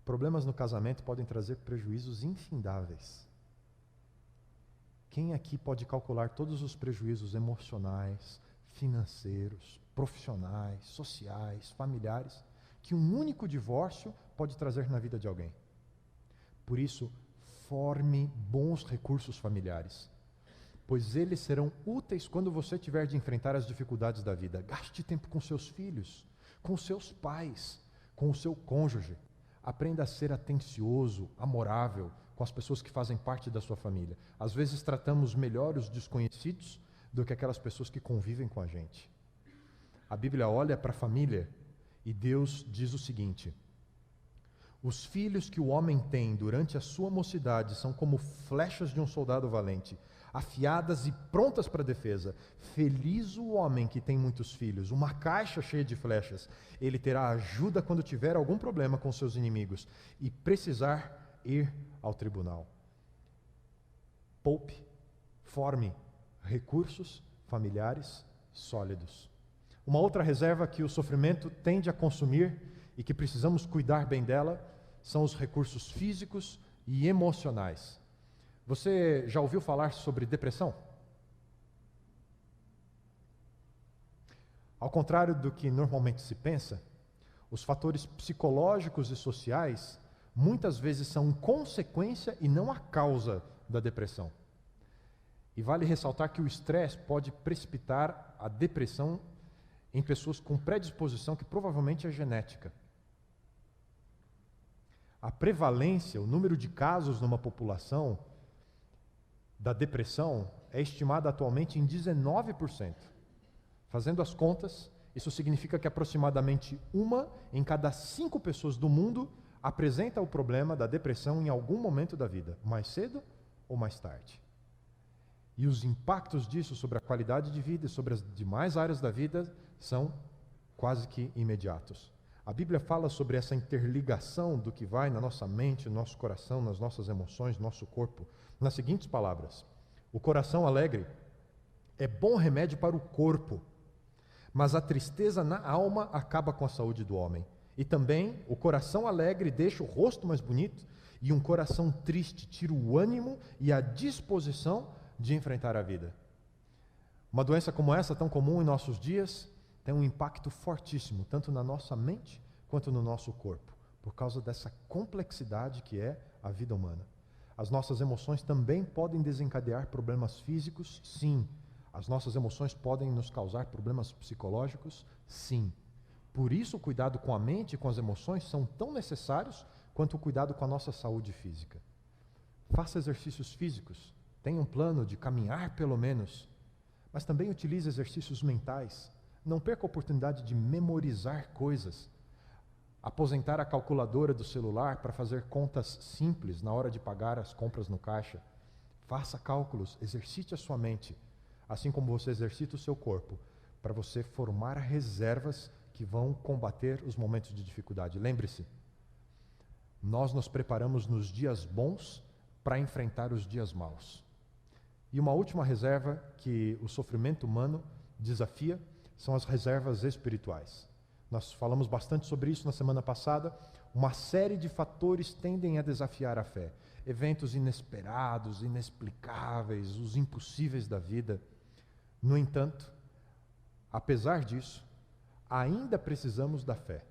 E: Problemas no casamento podem trazer prejuízos infindáveis. Quem aqui pode calcular todos os prejuízos emocionais, financeiros, profissionais, sociais, familiares, que um único divórcio pode trazer na vida de alguém? Por isso, forme bons recursos familiares, pois eles serão úteis quando você tiver de enfrentar as dificuldades da vida. Gaste tempo com seus filhos, com seus pais, com o seu cônjuge. Aprenda a ser atencioso, amorável com as pessoas que fazem parte da sua família. Às vezes tratamos melhor os desconhecidos do que aquelas pessoas que convivem com a gente. A Bíblia olha para a família e Deus diz o seguinte: os filhos que o homem tem durante a sua mocidade são como flechas de um soldado valente, afiadas e prontas para a defesa. Feliz o homem que tem muitos filhos, uma caixa cheia de flechas. Ele terá ajuda quando tiver algum problema com seus inimigos e precisar ir ao tribunal. Poupe, forme recursos familiares sólidos. Uma outra reserva que o sofrimento tende a consumir e que precisamos cuidar bem dela são os recursos físicos e emocionais. Você já ouviu falar sobre depressão? Ao contrário do que normalmente se pensa, os fatores psicológicos e sociais muitas vezes são consequência e não a causa da depressão. E vale ressaltar que o estresse pode precipitar a depressão em pessoas com predisposição que provavelmente é genética. A prevalência, o número de casos numa população da depressão é estimada atualmente em 19%. Fazendo as contas, isso significa que aproximadamente 1 em cada 5 pessoas do mundo apresenta o problema da depressão em algum momento da vida, mais cedo ou mais tarde. E os impactos disso sobre a qualidade de vida e sobre as demais áreas da vida são quase que imediatos. A Bíblia fala sobre essa interligação do que vai na nossa mente, no nosso coração, nas nossas emoções, no nosso corpo, nas seguintes palavras: o coração alegre é bom remédio para o corpo, mas a tristeza na alma acaba com a saúde do homem. E também o coração alegre deixa o rosto mais bonito, e um coração triste tira o ânimo e a disposição de enfrentar a vida. Uma doença como essa, tão comum em nossos dias, tem um impacto fortíssimo, tanto na nossa mente quanto no nosso corpo, por causa dessa complexidade que é a vida humana. As nossas emoções também podem desencadear problemas físicos, sim. As nossas emoções podem nos causar problemas psicológicos, sim. Por isso, o cuidado com a mente e com as emoções são tão necessários quanto o cuidado com a nossa saúde física. Faça exercícios físicos, tenha um plano de caminhar pelo menos, mas também utilize exercícios mentais. Não perca a oportunidade de memorizar coisas. Aposentar a calculadora do celular para fazer contas simples na hora de pagar as compras no caixa. Faça cálculos, exercite a sua mente, assim como você exercita o seu corpo, para você formar reservas que vão combater os momentos de dificuldade. Lembre-se, nós nos preparamos nos dias bons para enfrentar os dias maus. E uma última reserva que o sofrimento humano desafia são as reservas espirituais. Nós falamos bastante sobre isso na semana passada. Uma série de fatores tendem a desafiar a fé. Eventos inesperados, inexplicáveis, os impossíveis da vida. No entanto, apesar disso, ainda precisamos da fé.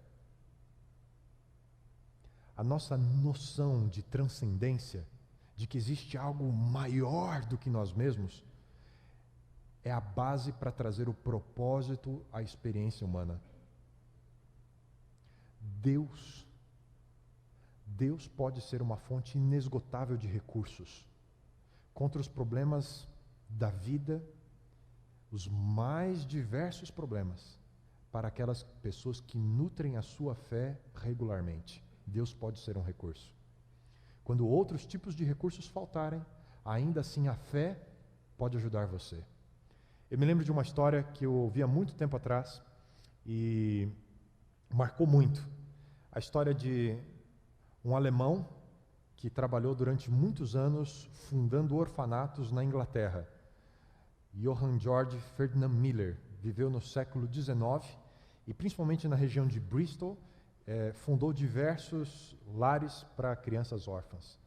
E: A nossa noção de transcendência, de que existe algo maior do que nós mesmos, é a base para trazer o propósito à experiência humana. Deus pode ser uma fonte inesgotável de recursos contra os problemas da vida, os mais diversos problemas, para aquelas pessoas que nutrem a sua fé regularmente. Deus pode ser um recurso. Quando outros tipos de recursos faltarem, ainda assim a fé pode ajudar você. Eu me lembro de uma história que eu ouvi há muito tempo atrás e marcou muito. A história de um alemão que trabalhou durante muitos anos fundando orfanatos na Inglaterra. Johann Georg Ferdinand Miller viveu no século XIX e principalmente na região de Bristol, fundou diversos lares para crianças órfãs.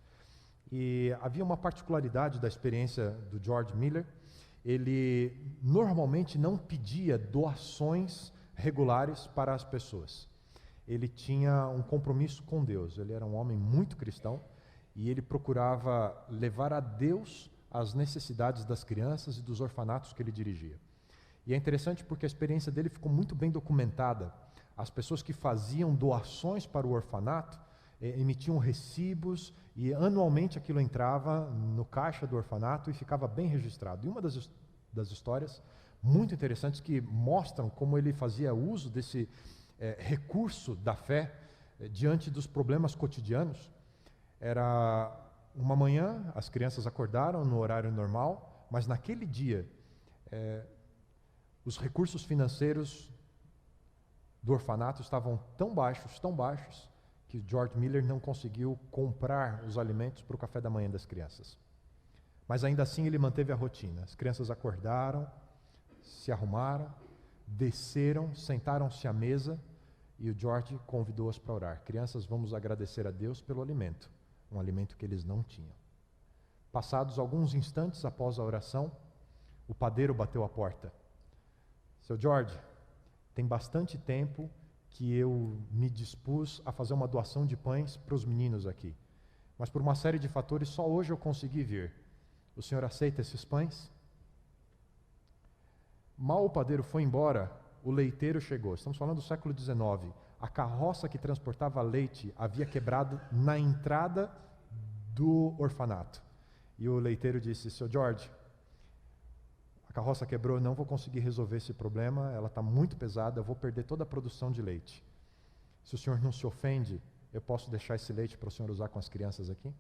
E: E havia uma particularidade da experiência do George Miller. Ele normalmente não pedia doações regulares para as pessoas. Ele tinha um compromisso com Deus. Ele era um homem muito cristão e ele procurava levar a Deus as necessidades das crianças e dos orfanatos que ele dirigia. E é interessante porque a experiência dele ficou muito bem documentada. As pessoas que faziam doações para o orfanato emitiam recibos e anualmente aquilo entrava no caixa do orfanato e ficava bem registrado. E uma das histórias muito interessantes que mostram como ele fazia uso desse recurso da fé diante dos problemas cotidianos. Era uma manhã, as crianças acordaram no horário normal, mas naquele dia os recursos financeiros do orfanato estavam tão baixos, que George Miller não conseguiu comprar os alimentos para o café da manhã das crianças. Mas ainda assim ele manteve a rotina. As crianças acordaram, se arrumaram, desceram, sentaram-se à mesa e o George convidou-as para orar. Crianças, vamos agradecer a Deus pelo alimento, um alimento que eles não tinham. Passados alguns instantes após a oração, o padeiro bateu à porta. Seu George, tem bastante tempo que eu me dispus a fazer uma doação de pães para os meninos aqui. Mas por uma série de fatores, só hoje eu consegui vir. O senhor aceita esses pães? Mal o padeiro foi embora, o leiteiro chegou. Estamos falando do século XIX. A carroça que transportava leite havia quebrado na entrada do orfanato. E o leiteiro disse, Sr. George, a carroça quebrou, não vou conseguir resolver esse problema, ela está muito pesada, eu vou perder toda a produção de leite. Se o senhor não se ofende, eu posso deixar esse leite para o senhor usar com as crianças aqui?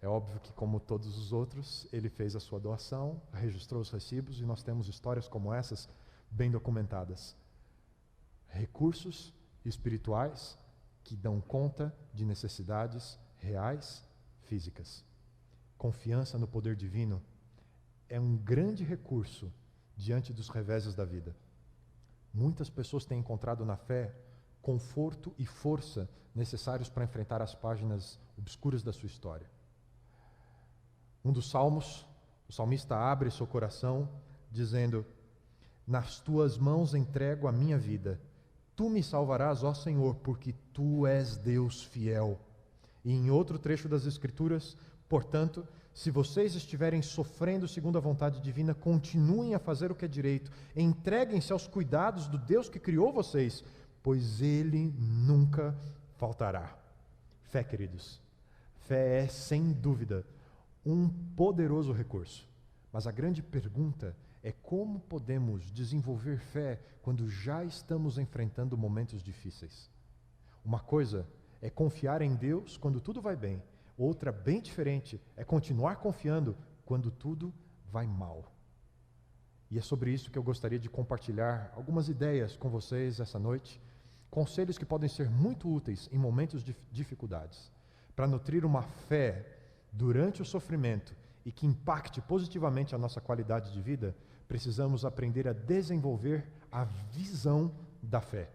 E: É óbvio que, como todos os outros, ele fez a sua doação, registrou os recibos, e nós temos histórias como essas bem documentadas. Recursos espirituais que dão conta de necessidades reais, físicas. Confiança no poder divino é um grande recurso diante dos reveses da vida. Muitas pessoas têm encontrado na fé conforto e força necessários para enfrentar as páginas obscuras da sua história. Um dos salmos, o salmista abre seu coração dizendo: nas tuas mãos entrego a minha vida. Tu me salvarás, ó Senhor, porque tu és Deus fiel. E em outro trecho das Escrituras, portanto, se vocês estiverem sofrendo segundo a vontade divina, continuem a fazer o que é direito. Entreguem-se aos cuidados do Deus que criou vocês, pois Ele nunca faltará. Fé, queridos. Fé é, sem dúvida, um poderoso recurso. Mas a grande pergunta é como podemos desenvolver fé quando já estamos enfrentando momentos difíceis. Uma coisa é confiar em Deus quando tudo vai bem. Outra, bem diferente, é continuar confiando quando tudo vai mal. E é sobre isso que eu gostaria de compartilhar algumas ideias com vocês essa noite, conselhos que podem ser muito úteis em momentos de dificuldades, para nutrir uma fé durante o sofrimento e que impacte positivamente a nossa qualidade de vida. Precisamos aprender a desenvolver a visão da fé.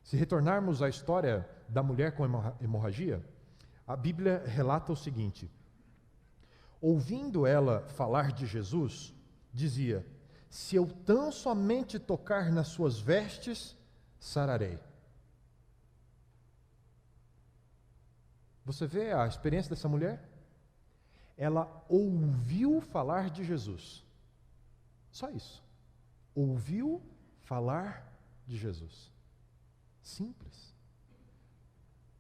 E: Se retornarmos à história da mulher com hemorragia, a Bíblia relata o seguinte: ouvindo ela falar de Jesus, dizia: se eu tão somente tocar nas suas vestes, sararei. Você vê a experiência dessa mulher? Ela ouviu falar de Jesus. Só isso. Ouviu falar de Jesus. Simples.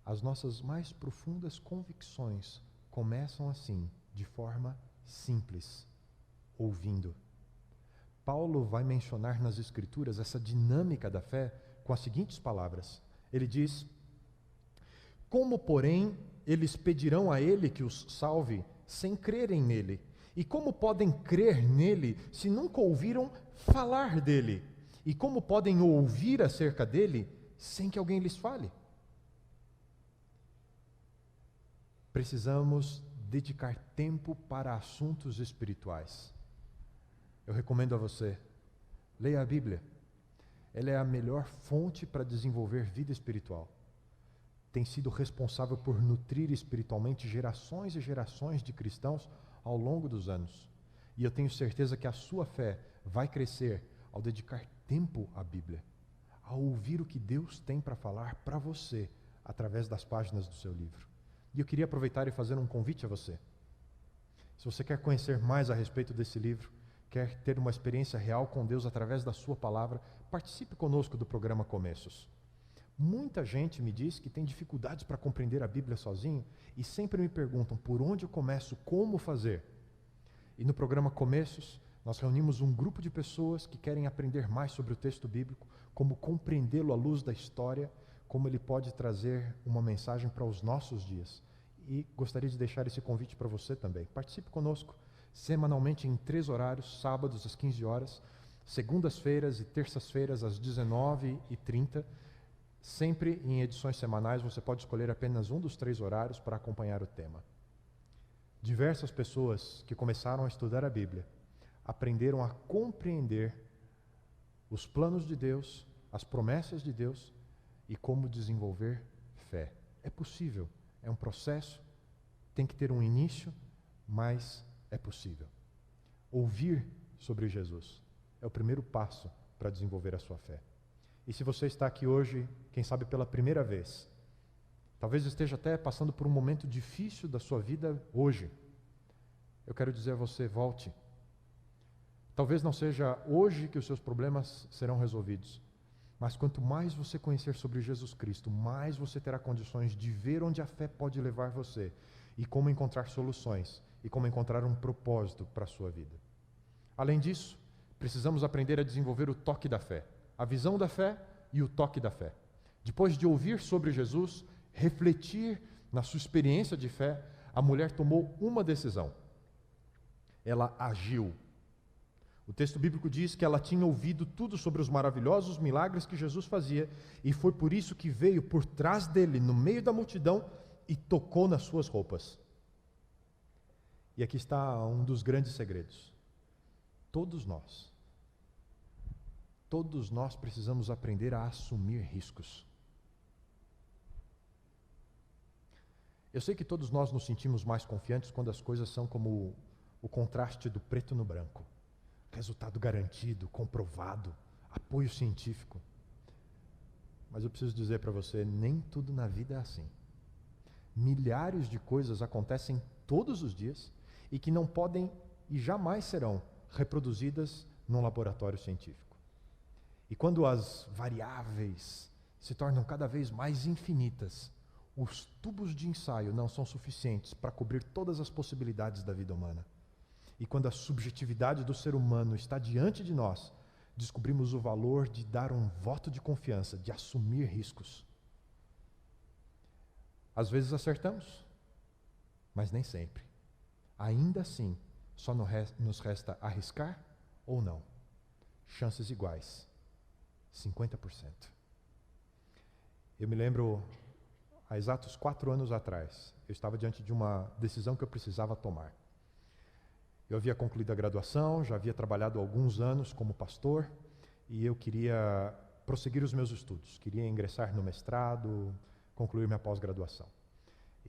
E: As nossas mais profundas convicções começam assim, de forma simples, ouvindo. Paulo vai mencionar nas Escrituras essa dinâmica da fé com as seguintes palavras. Ele diz: como, porém, eles pedirão a ele que os salve sem crerem nele? E como podem crer nele se nunca ouviram falar dele? E como podem ouvir acerca dele sem que alguém lhes fale? Precisamos dedicar tempo para assuntos espirituais. Eu recomendo a você, leia a Bíblia. Ela é a melhor fonte para desenvolver vida espiritual. Tem sido responsável por nutrir espiritualmente gerações e gerações de cristãos ao longo dos anos. E eu tenho certeza que a sua fé vai crescer ao dedicar tempo à Bíblia, ao ouvir o que Deus tem para falar para você através das páginas do seu livro. E eu queria aproveitar e fazer um convite a você. Se você quer conhecer mais a respeito desse livro, quer ter uma experiência real com Deus através da sua palavra, participe conosco do programa Começos. Muita gente me diz que tem dificuldades para compreender a Bíblia sozinho e sempre me perguntam por onde eu começo, como fazer. E no programa Começos, nós reunimos um grupo de pessoas que querem aprender mais sobre o texto bíblico, como compreendê-lo à luz da história, como ele pode trazer uma mensagem para os nossos dias. E gostaria de deixar esse convite para você também. Participe conosco semanalmente em 3 horários, sábados às 15 horas, segundas-feiras e terças-feiras às 19h30, sempre em edições semanais. Você pode escolher apenas um dos 3 horários para acompanhar o tema. Diversas pessoas que começaram a estudar a Bíblia aprenderam a compreender os planos de Deus, as promessas de Deus e como desenvolver fé. É possível, é um processo, tem que ter um início, mas é possível. Ouvir sobre Jesus é o primeiro passo para desenvolver a sua fé. E se você está aqui hoje, quem sabe pela primeira vez, talvez esteja até passando por um momento difícil da sua vida hoje, eu quero dizer a você, volte. Talvez não seja hoje que os seus problemas serão resolvidos, mas quanto mais você conhecer sobre Jesus Cristo, mais você terá condições de ver onde a fé pode levar você e como encontrar soluções e como encontrar um propósito para a sua vida. Além disso, precisamos aprender a desenvolver o toque da fé, a visão da fé e o toque da fé. Depois de ouvir sobre Jesus, refletir na sua experiência de fé, a mulher tomou uma decisão. Ela agiu. O texto bíblico diz que ela tinha ouvido tudo sobre os maravilhosos milagres que Jesus fazia, e foi por isso que veio por trás dele, no meio da multidão, e tocou nas suas roupas. E aqui está um dos grandes segredos. Todos nós precisamos aprender a assumir riscos. Eu sei que todos nós nos sentimos mais confiantes quando as coisas são como o contraste do preto no branco. Resultado garantido, comprovado, apoio científico. Mas eu preciso dizer para você, nem tudo na vida é assim. Milhares de coisas acontecem todos os dias e que não podem e jamais serão reproduzidas num laboratório científico. E quando as variáveis se tornam cada vez mais infinitas, os tubos de ensaio não são suficientes para cobrir todas as possibilidades da vida humana. E quando a subjetividade do ser humano está diante de nós, descobrimos o valor de dar um voto de confiança, de assumir riscos. Às vezes acertamos, mas nem sempre. Ainda assim, só nos resta arriscar ou não. Chances iguais, 50%. Eu me lembro, há exatos 4 anos atrás, eu estava diante de uma decisão que eu precisava tomar. Eu havia concluído a graduação, já havia trabalhado alguns anos como pastor, e eu queria prosseguir os meus estudos, queria ingressar no mestrado, concluir minha pós-graduação.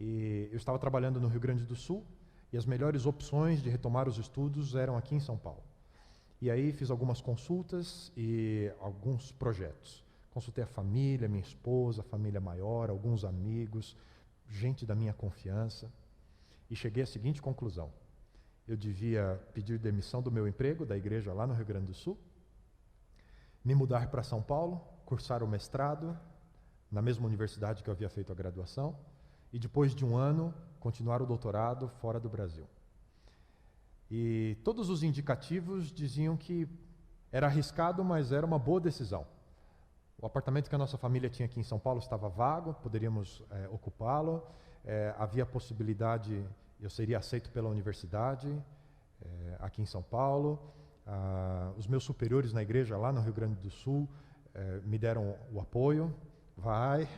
E: E eu estava trabalhando no Rio Grande do Sul, e as melhores opções de retomar os estudos eram aqui em São Paulo. E aí fiz algumas consultas e alguns projetos. Consultei a família, minha esposa, a família maior, alguns amigos, gente da minha confiança, e cheguei à seguinte conclusão: eu devia pedir demissão do meu emprego, da igreja lá no Rio Grande do Sul, me mudar para São Paulo, cursar o mestrado na mesma universidade que eu havia feito a graduação, e depois de 1 ano, continuar o doutorado fora do Brasil. E todos os indicativos diziam que era arriscado, mas era uma boa decisão. O apartamento que a nossa família tinha aqui em São Paulo estava vago, poderíamos ocupá-lo, havia a possibilidade, eu seria aceito pela universidade aqui em São Paulo. Os meus superiores na igreja lá no Rio Grande do Sul me deram o apoio. Vai,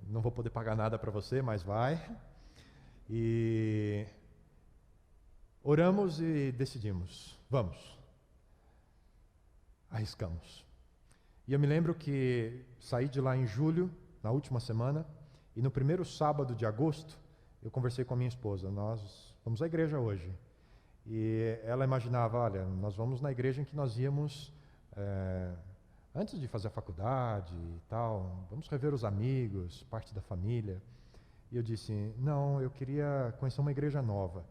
E: não vou poder pagar nada para você, mas vai. E oramos e decidimos, vamos, arriscamos. E eu me lembro que saí de lá em julho, na última semana, e no primeiro sábado de agosto, eu conversei com a minha esposa. Nós vamos à igreja hoje. E ela imaginava, olha, nós vamos na igreja em que nós íamos antes de fazer a faculdade e tal, vamos rever os amigos, parte da família. E eu disse, não, eu queria conhecer uma igreja nova.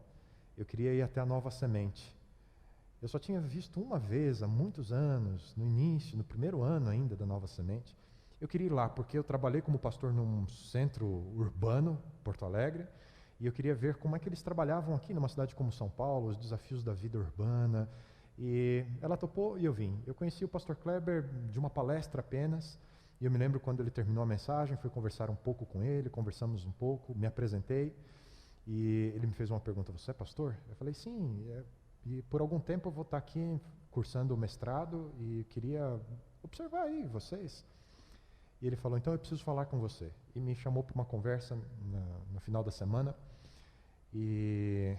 E: Eu queria ir até a Nova Semente. Eu só tinha visto uma vez, há muitos anos, no início, no primeiro ano ainda da Nova Semente. Eu queria ir lá, porque eu trabalhei como pastor num centro urbano, Porto Alegre, e eu queria ver como é que eles trabalhavam aqui numa cidade como São Paulo, os desafios da vida urbana. E ela topou e eu vim. Eu conheci o pastor Kleber de uma palestra apenas, e eu me lembro quando ele terminou a mensagem, fui conversar um pouco com ele, conversamos um pouco, me apresentei, e ele me fez uma pergunta, você é pastor? Eu falei, sim, e por algum tempo eu vou estar aqui cursando o mestrado e queria observar aí vocês. E ele falou, então eu preciso falar com você. E me chamou para uma conversa no final da semana. E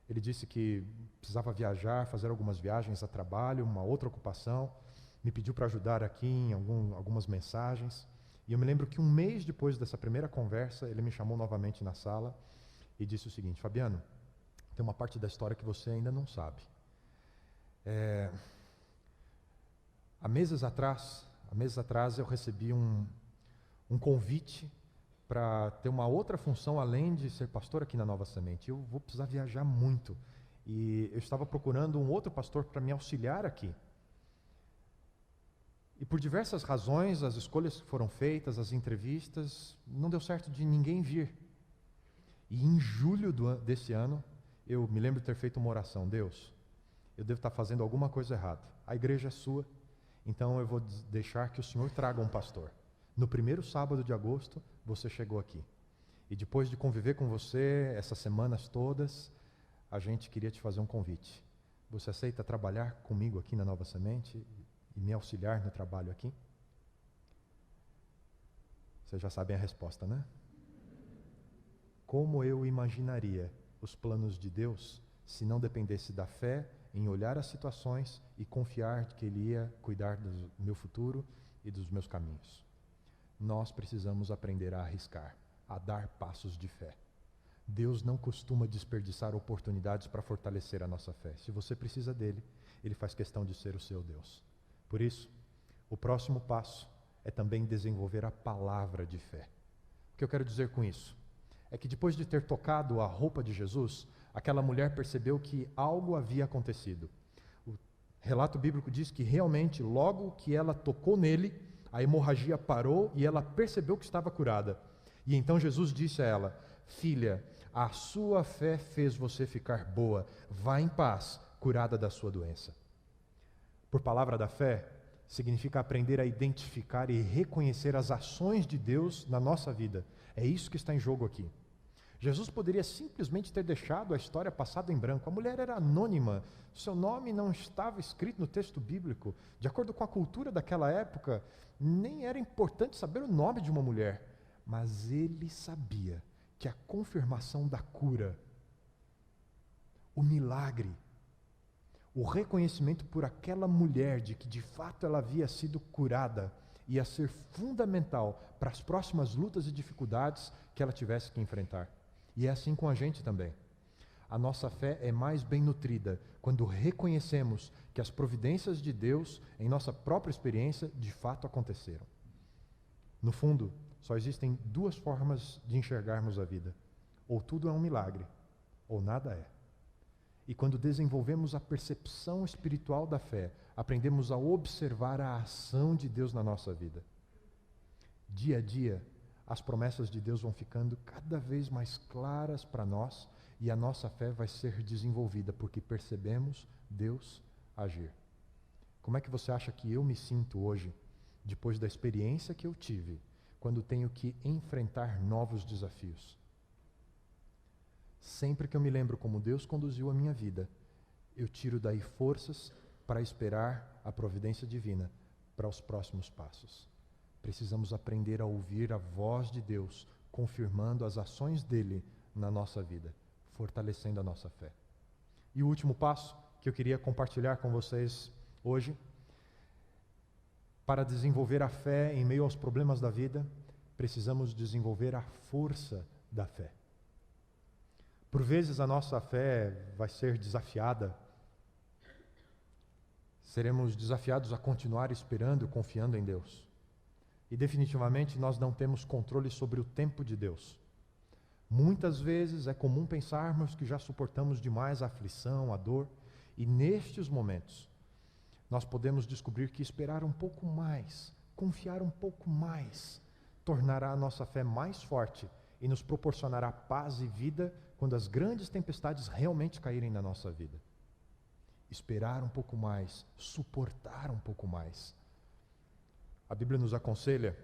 E: ele disse que precisava viajar, fazer algumas viagens a trabalho, uma outra ocupação. Me pediu para ajudar aqui em algumas mensagens. E eu me lembro que 1 mês depois dessa primeira conversa, ele me chamou novamente na sala e disse o seguinte, Fabiano, tem uma parte da história que você ainda não sabe. Há meses atrás eu recebi um convite para ter uma outra função além de ser pastor aqui na Nova Semente. Eu vou precisar viajar muito. E eu estava procurando um outro pastor para me auxiliar aqui. E por diversas razões, as escolhas que foram feitas, as entrevistas, não deu certo de ninguém vir. E em julho desse ano, eu me lembro de ter feito uma oração. Deus, eu devo estar fazendo alguma coisa errada. A igreja é sua. Então eu vou deixar que o Senhor traga um pastor. No primeiro sábado de agosto, você chegou aqui. E depois de conviver com você essas semanas todas, a gente queria te fazer um convite. Você aceita trabalhar comigo aqui na Nova Semente e me auxiliar no trabalho aqui? Vocês já sabem a resposta, né? Como eu imaginaria os planos de Deus se não dependesse da fé em olhar as situações e confiar que Ele ia cuidar do meu futuro e dos meus caminhos? Nós precisamos aprender a arriscar, a dar passos de fé. Deus não costuma desperdiçar oportunidades para fortalecer a nossa fé. Se você precisa dele, Ele faz questão de ser o seu Deus. Por isso, o próximo passo é também desenvolver a palavra de fé. O que eu quero dizer com isso? É que depois de ter tocado a roupa de Jesus, aquela mulher percebeu que algo havia acontecido. O relato bíblico diz que realmente, logo que ela tocou nele, a hemorragia parou e ela percebeu que estava curada. E então Jesus disse a ela: filha, a sua fé fez você ficar boa, vá em paz, curada da sua doença. Por palavra da fé, significa aprender a identificar e reconhecer as ações de Deus na nossa vida. É isso que está em jogo aqui. Jesus poderia simplesmente ter deixado a história passada em branco. A mulher era anônima, seu nome não estava escrito no texto bíblico. De acordo com a cultura daquela época, nem era importante saber o nome de uma mulher. Mas ele sabia que a confirmação da cura, o milagre, o reconhecimento por aquela mulher de que de fato ela havia sido curada, ia ser fundamental para as próximas lutas e dificuldades que ela tivesse que enfrentar. E é assim com a gente também. A nossa fé é mais bem nutrida quando reconhecemos que as providências de Deus, em nossa própria experiência, de fato aconteceram. No fundo, só existem duas formas de enxergarmos a vida. Ou tudo é um milagre, ou nada é. E quando desenvolvemos a percepção espiritual da fé, aprendemos a observar a ação de Deus na nossa vida. Dia a dia, as promessas de Deus vão ficando cada vez mais claras para nós e a nossa fé vai ser desenvolvida porque percebemos Deus agir. Como é que você acha que eu me sinto hoje, depois da experiência que eu tive, quando tenho que enfrentar novos desafios? Sempre que eu me lembro como Deus conduziu a minha vida, eu tiro daí forças para esperar a providência divina para os próximos passos. Precisamos aprender a ouvir a voz de Deus, confirmando as ações dele na nossa vida, fortalecendo a nossa fé. E o último passo que eu queria compartilhar com vocês hoje, para desenvolver a fé em meio aos problemas da vida, precisamos desenvolver a força da fé. Por vezes a nossa fé vai ser desafiada, seremos desafiados a continuar esperando, confiando em Deus. E definitivamente nós não temos controle sobre o tempo de Deus. Muitas vezes é comum pensarmos que já suportamos demais a aflição, a dor, e nestes momentos nós podemos descobrir que esperar um pouco mais, confiar um pouco mais, tornará a nossa fé mais forte e nos proporcionará paz e vida quando as grandes tempestades realmente caírem na nossa vida. Esperar um pouco mais, suportar um pouco mais. A Bíblia nos aconselha: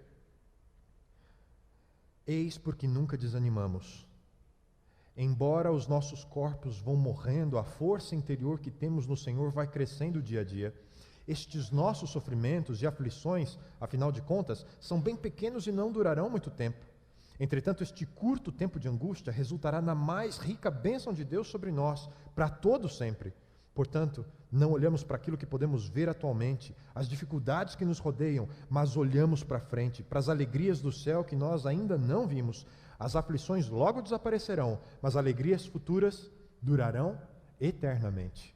E: eis porque nunca desanimamos. Embora os nossos corpos vão morrendo, a força interior que temos no Senhor vai crescendo dia a dia. Estes nossos sofrimentos e aflições, afinal de contas, são bem pequenos e não durarão muito tempo. Entretanto, este curto tempo de angústia resultará na mais rica bênção de Deus sobre nós, para todo sempre. Portanto, não olhamos para aquilo que podemos ver atualmente, as dificuldades que nos rodeiam, mas olhamos para frente, para as alegrias do céu que nós ainda não vimos. As aflições logo desaparecerão, mas alegrias futuras durarão eternamente.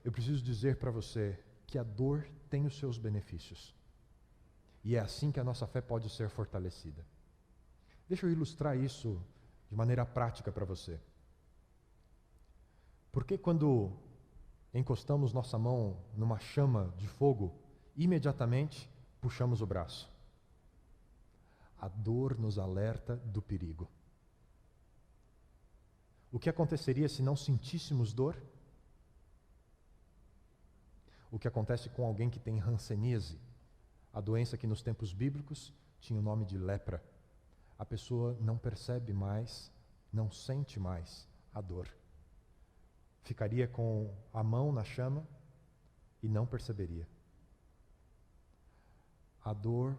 E: Eu preciso dizer para você que a dor tem os seus benefícios. E é assim que a nossa fé pode ser fortalecida. Deixa eu ilustrar isso de maneira prática para você. Porque quando encostamos nossa mão numa chama de fogo, imediatamente puxamos o braço? A dor nos alerta do perigo. O que aconteceria se não sentíssemos dor? O que acontece com alguém que tem hanseníase, a doença que nos tempos bíblicos tinha o nome de lepra. A pessoa não percebe mais, não sente mais a dor. Ficaria com a mão na chama e não perceberia. A dor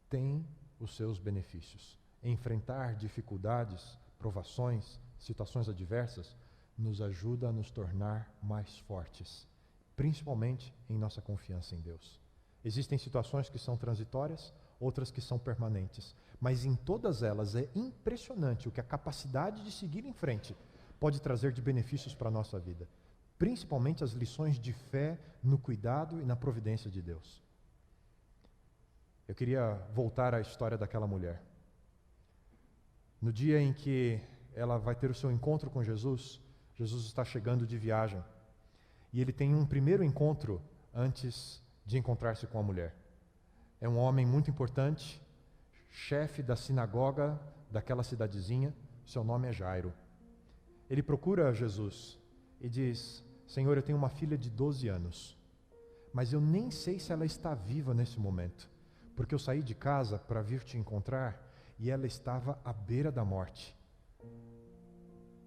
E: tem os seus benefícios. Enfrentar dificuldades, provações, situações adversas, nos ajuda a nos tornar mais fortes, principalmente em nossa confiança em Deus. Existem situações que são transitórias, outras que são permanentes, mas em todas elas é impressionante o que a capacidade de seguir em frente pode trazer de benefícios para a nossa vida, principalmente as lições de fé no cuidado e na providência de Deus. Eu queria voltar à história daquela mulher. No dia em que ela vai ter o seu encontro com Jesus, Jesus está chegando de viagem. E ele tem um primeiro encontro antes de encontrar-se com a mulher. É um homem muito importante, chefe da sinagoga daquela cidadezinha, seu nome é Jairo. Ele procura Jesus e diz: Senhor, eu tenho uma filha de 12 anos, mas eu nem sei se ela está viva nesse momento, porque eu saí de casa para vir te encontrar e ela estava à beira da morte.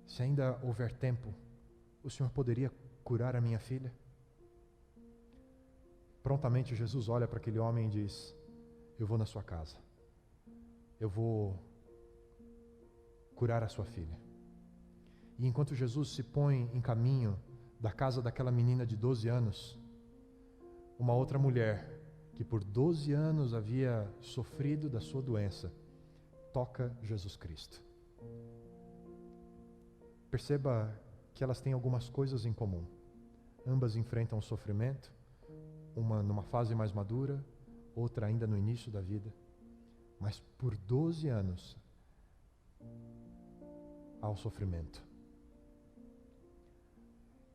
E: Se ainda houver tempo, o Senhor poderia curar a minha filha? Prontamente Jesus olha para aquele homem e diz: eu vou na sua casa, eu vou curar a sua filha. E enquanto Jesus se põe em caminho da casa daquela menina de 12 anos, uma outra mulher, que por 12 anos havia sofrido da sua doença, toca Jesus Cristo. Perceba que elas têm algumas coisas em comum. Ambas enfrentam o sofrimento, uma numa fase mais madura, outra ainda no início da vida. Mas por 12 anos há o sofrimento.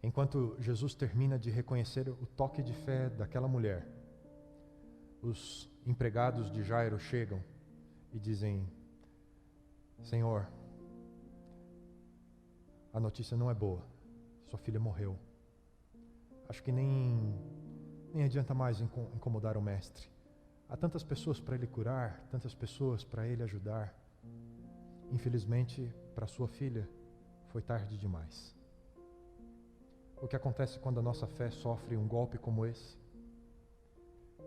E: Enquanto Jesus termina de reconhecer o toque de fé daquela mulher, os empregados de Jairo chegam e dizem: Senhor, a notícia não é boa, sua filha morreu. Acho que nem adianta mais incomodar o mestre. Há tantas pessoas para ele curar, tantas pessoas para ele ajudar. Infelizmente, para sua filha, foi tarde demais. O que acontece quando a nossa fé sofre um golpe como esse?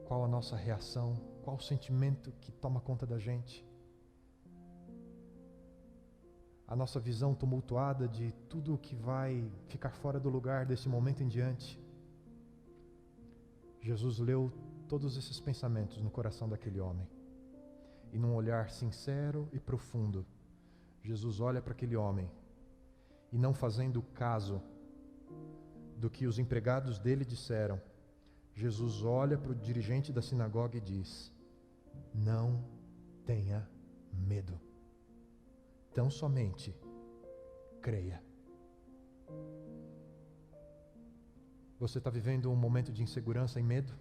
E: Qual a nossa reação? Qual o sentimento que toma conta da gente? A nossa visão tumultuada de tudo o que vai ficar fora do lugar desse momento em diante. Jesus leu todos esses pensamentos no coração daquele homem. E num olhar sincero e profundo, Jesus olha para aquele homem e, não fazendo caso do que os empregados dele disseram, Jesus olha para o dirigente da sinagoga e diz: não tenha medo, tão somente creia. Você está vivendo um momento de insegurança e medo?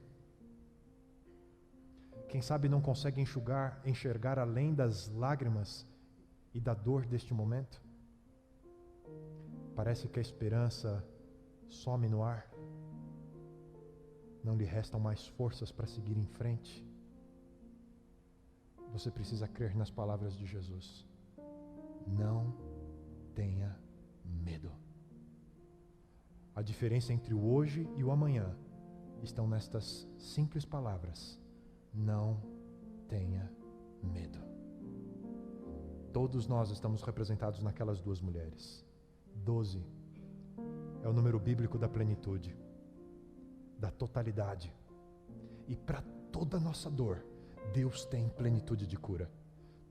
E: Quem sabe não consegue enxergar além das lágrimas e da dor deste momento? Parece que a esperança some no ar. Não lhe restam mais forças para seguir em frente. Você precisa crer nas palavras de Jesus. Não tenha medo. A diferença entre o hoje e o amanhã estão nestas simples palavras. Não tenha medo. Todos nós estamos representados naquelas duas mulheres. 12 é o número bíblico da plenitude, da totalidade. E para toda a nossa dor, Deus tem plenitude de cura.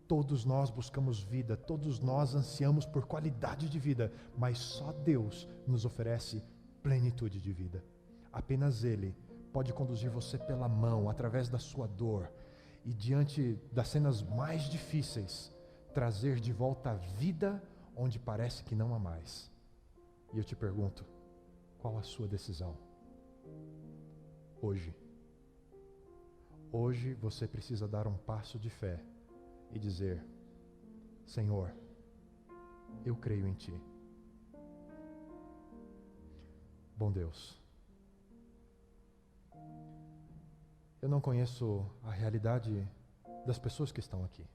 E: Todos nós buscamos vida, todos nós ansiamos por qualidade de vida, mas só Deus nos oferece plenitude de vida. Apenas Ele pode conduzir você pela mão, através da sua dor, e diante das cenas mais difíceis, trazer de volta a vida onde parece que não há mais. E eu te pergunto, qual a sua decisão? Hoje você precisa dar um passo de fé e dizer: Senhor, eu creio em Ti. Bom Deus, Eu não conheço a realidade das pessoas que estão aqui.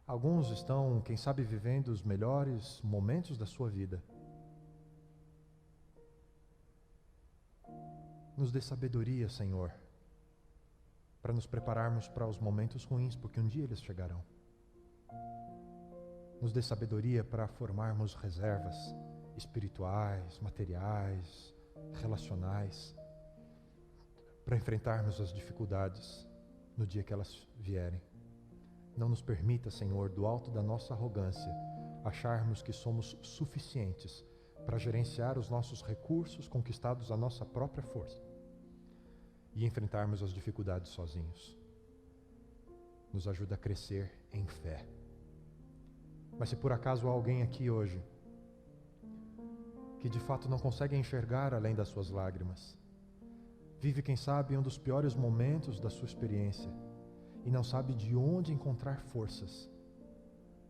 E: Alguns estão, quem sabe, vivendo os melhores momentos da sua vida. Nos dê sabedoria, Senhor, para nos prepararmos para os momentos ruins, porque um dia eles chegarão. Nos dê sabedoria para formarmos reservas espirituais, materiais, relacionais, para enfrentarmos as dificuldades no dia que elas vierem. Não nos permita, Senhor, do alto da nossa arrogância, acharmos que somos suficientes para gerenciar os nossos recursos conquistados à nossa própria força e enfrentarmos as dificuldades sozinhos. Nos ajuda a crescer em fé. Mas se por acaso há alguém aqui hoje que de fato não consegue enxergar além das suas lágrimas, vive, quem sabe, um dos piores momentos da sua experiência e não sabe de onde encontrar forças,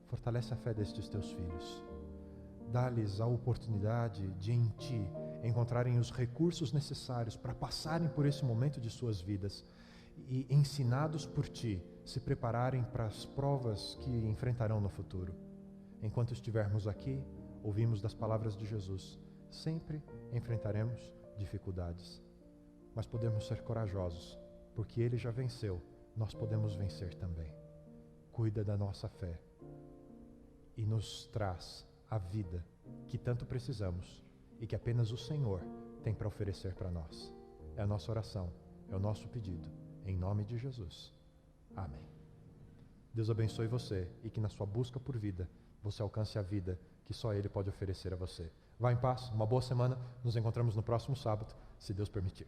E: fortalece a fé destes teus filhos. Dá-lhes a oportunidade de em Ti encontrarem os recursos necessários para passarem por esse momento de suas vidas e, ensinados por Ti, se prepararem para as provas que enfrentarão no futuro. Enquanto estivermos aqui, ouvimos das palavras de Jesus, sempre enfrentaremos dificuldades, mas podemos ser corajosos, porque Ele já venceu, nós podemos vencer também. Cuida da nossa fé e nos traz a vida que tanto precisamos e que apenas o Senhor tem para oferecer para nós. É a nossa oração, é o nosso pedido, em nome de Jesus. Amém. Deus abençoe você e que na sua busca por vida, você alcance a vida que só Ele pode oferecer a você. Vá em paz, uma boa semana, nos encontramos no próximo sábado, se Deus permitir.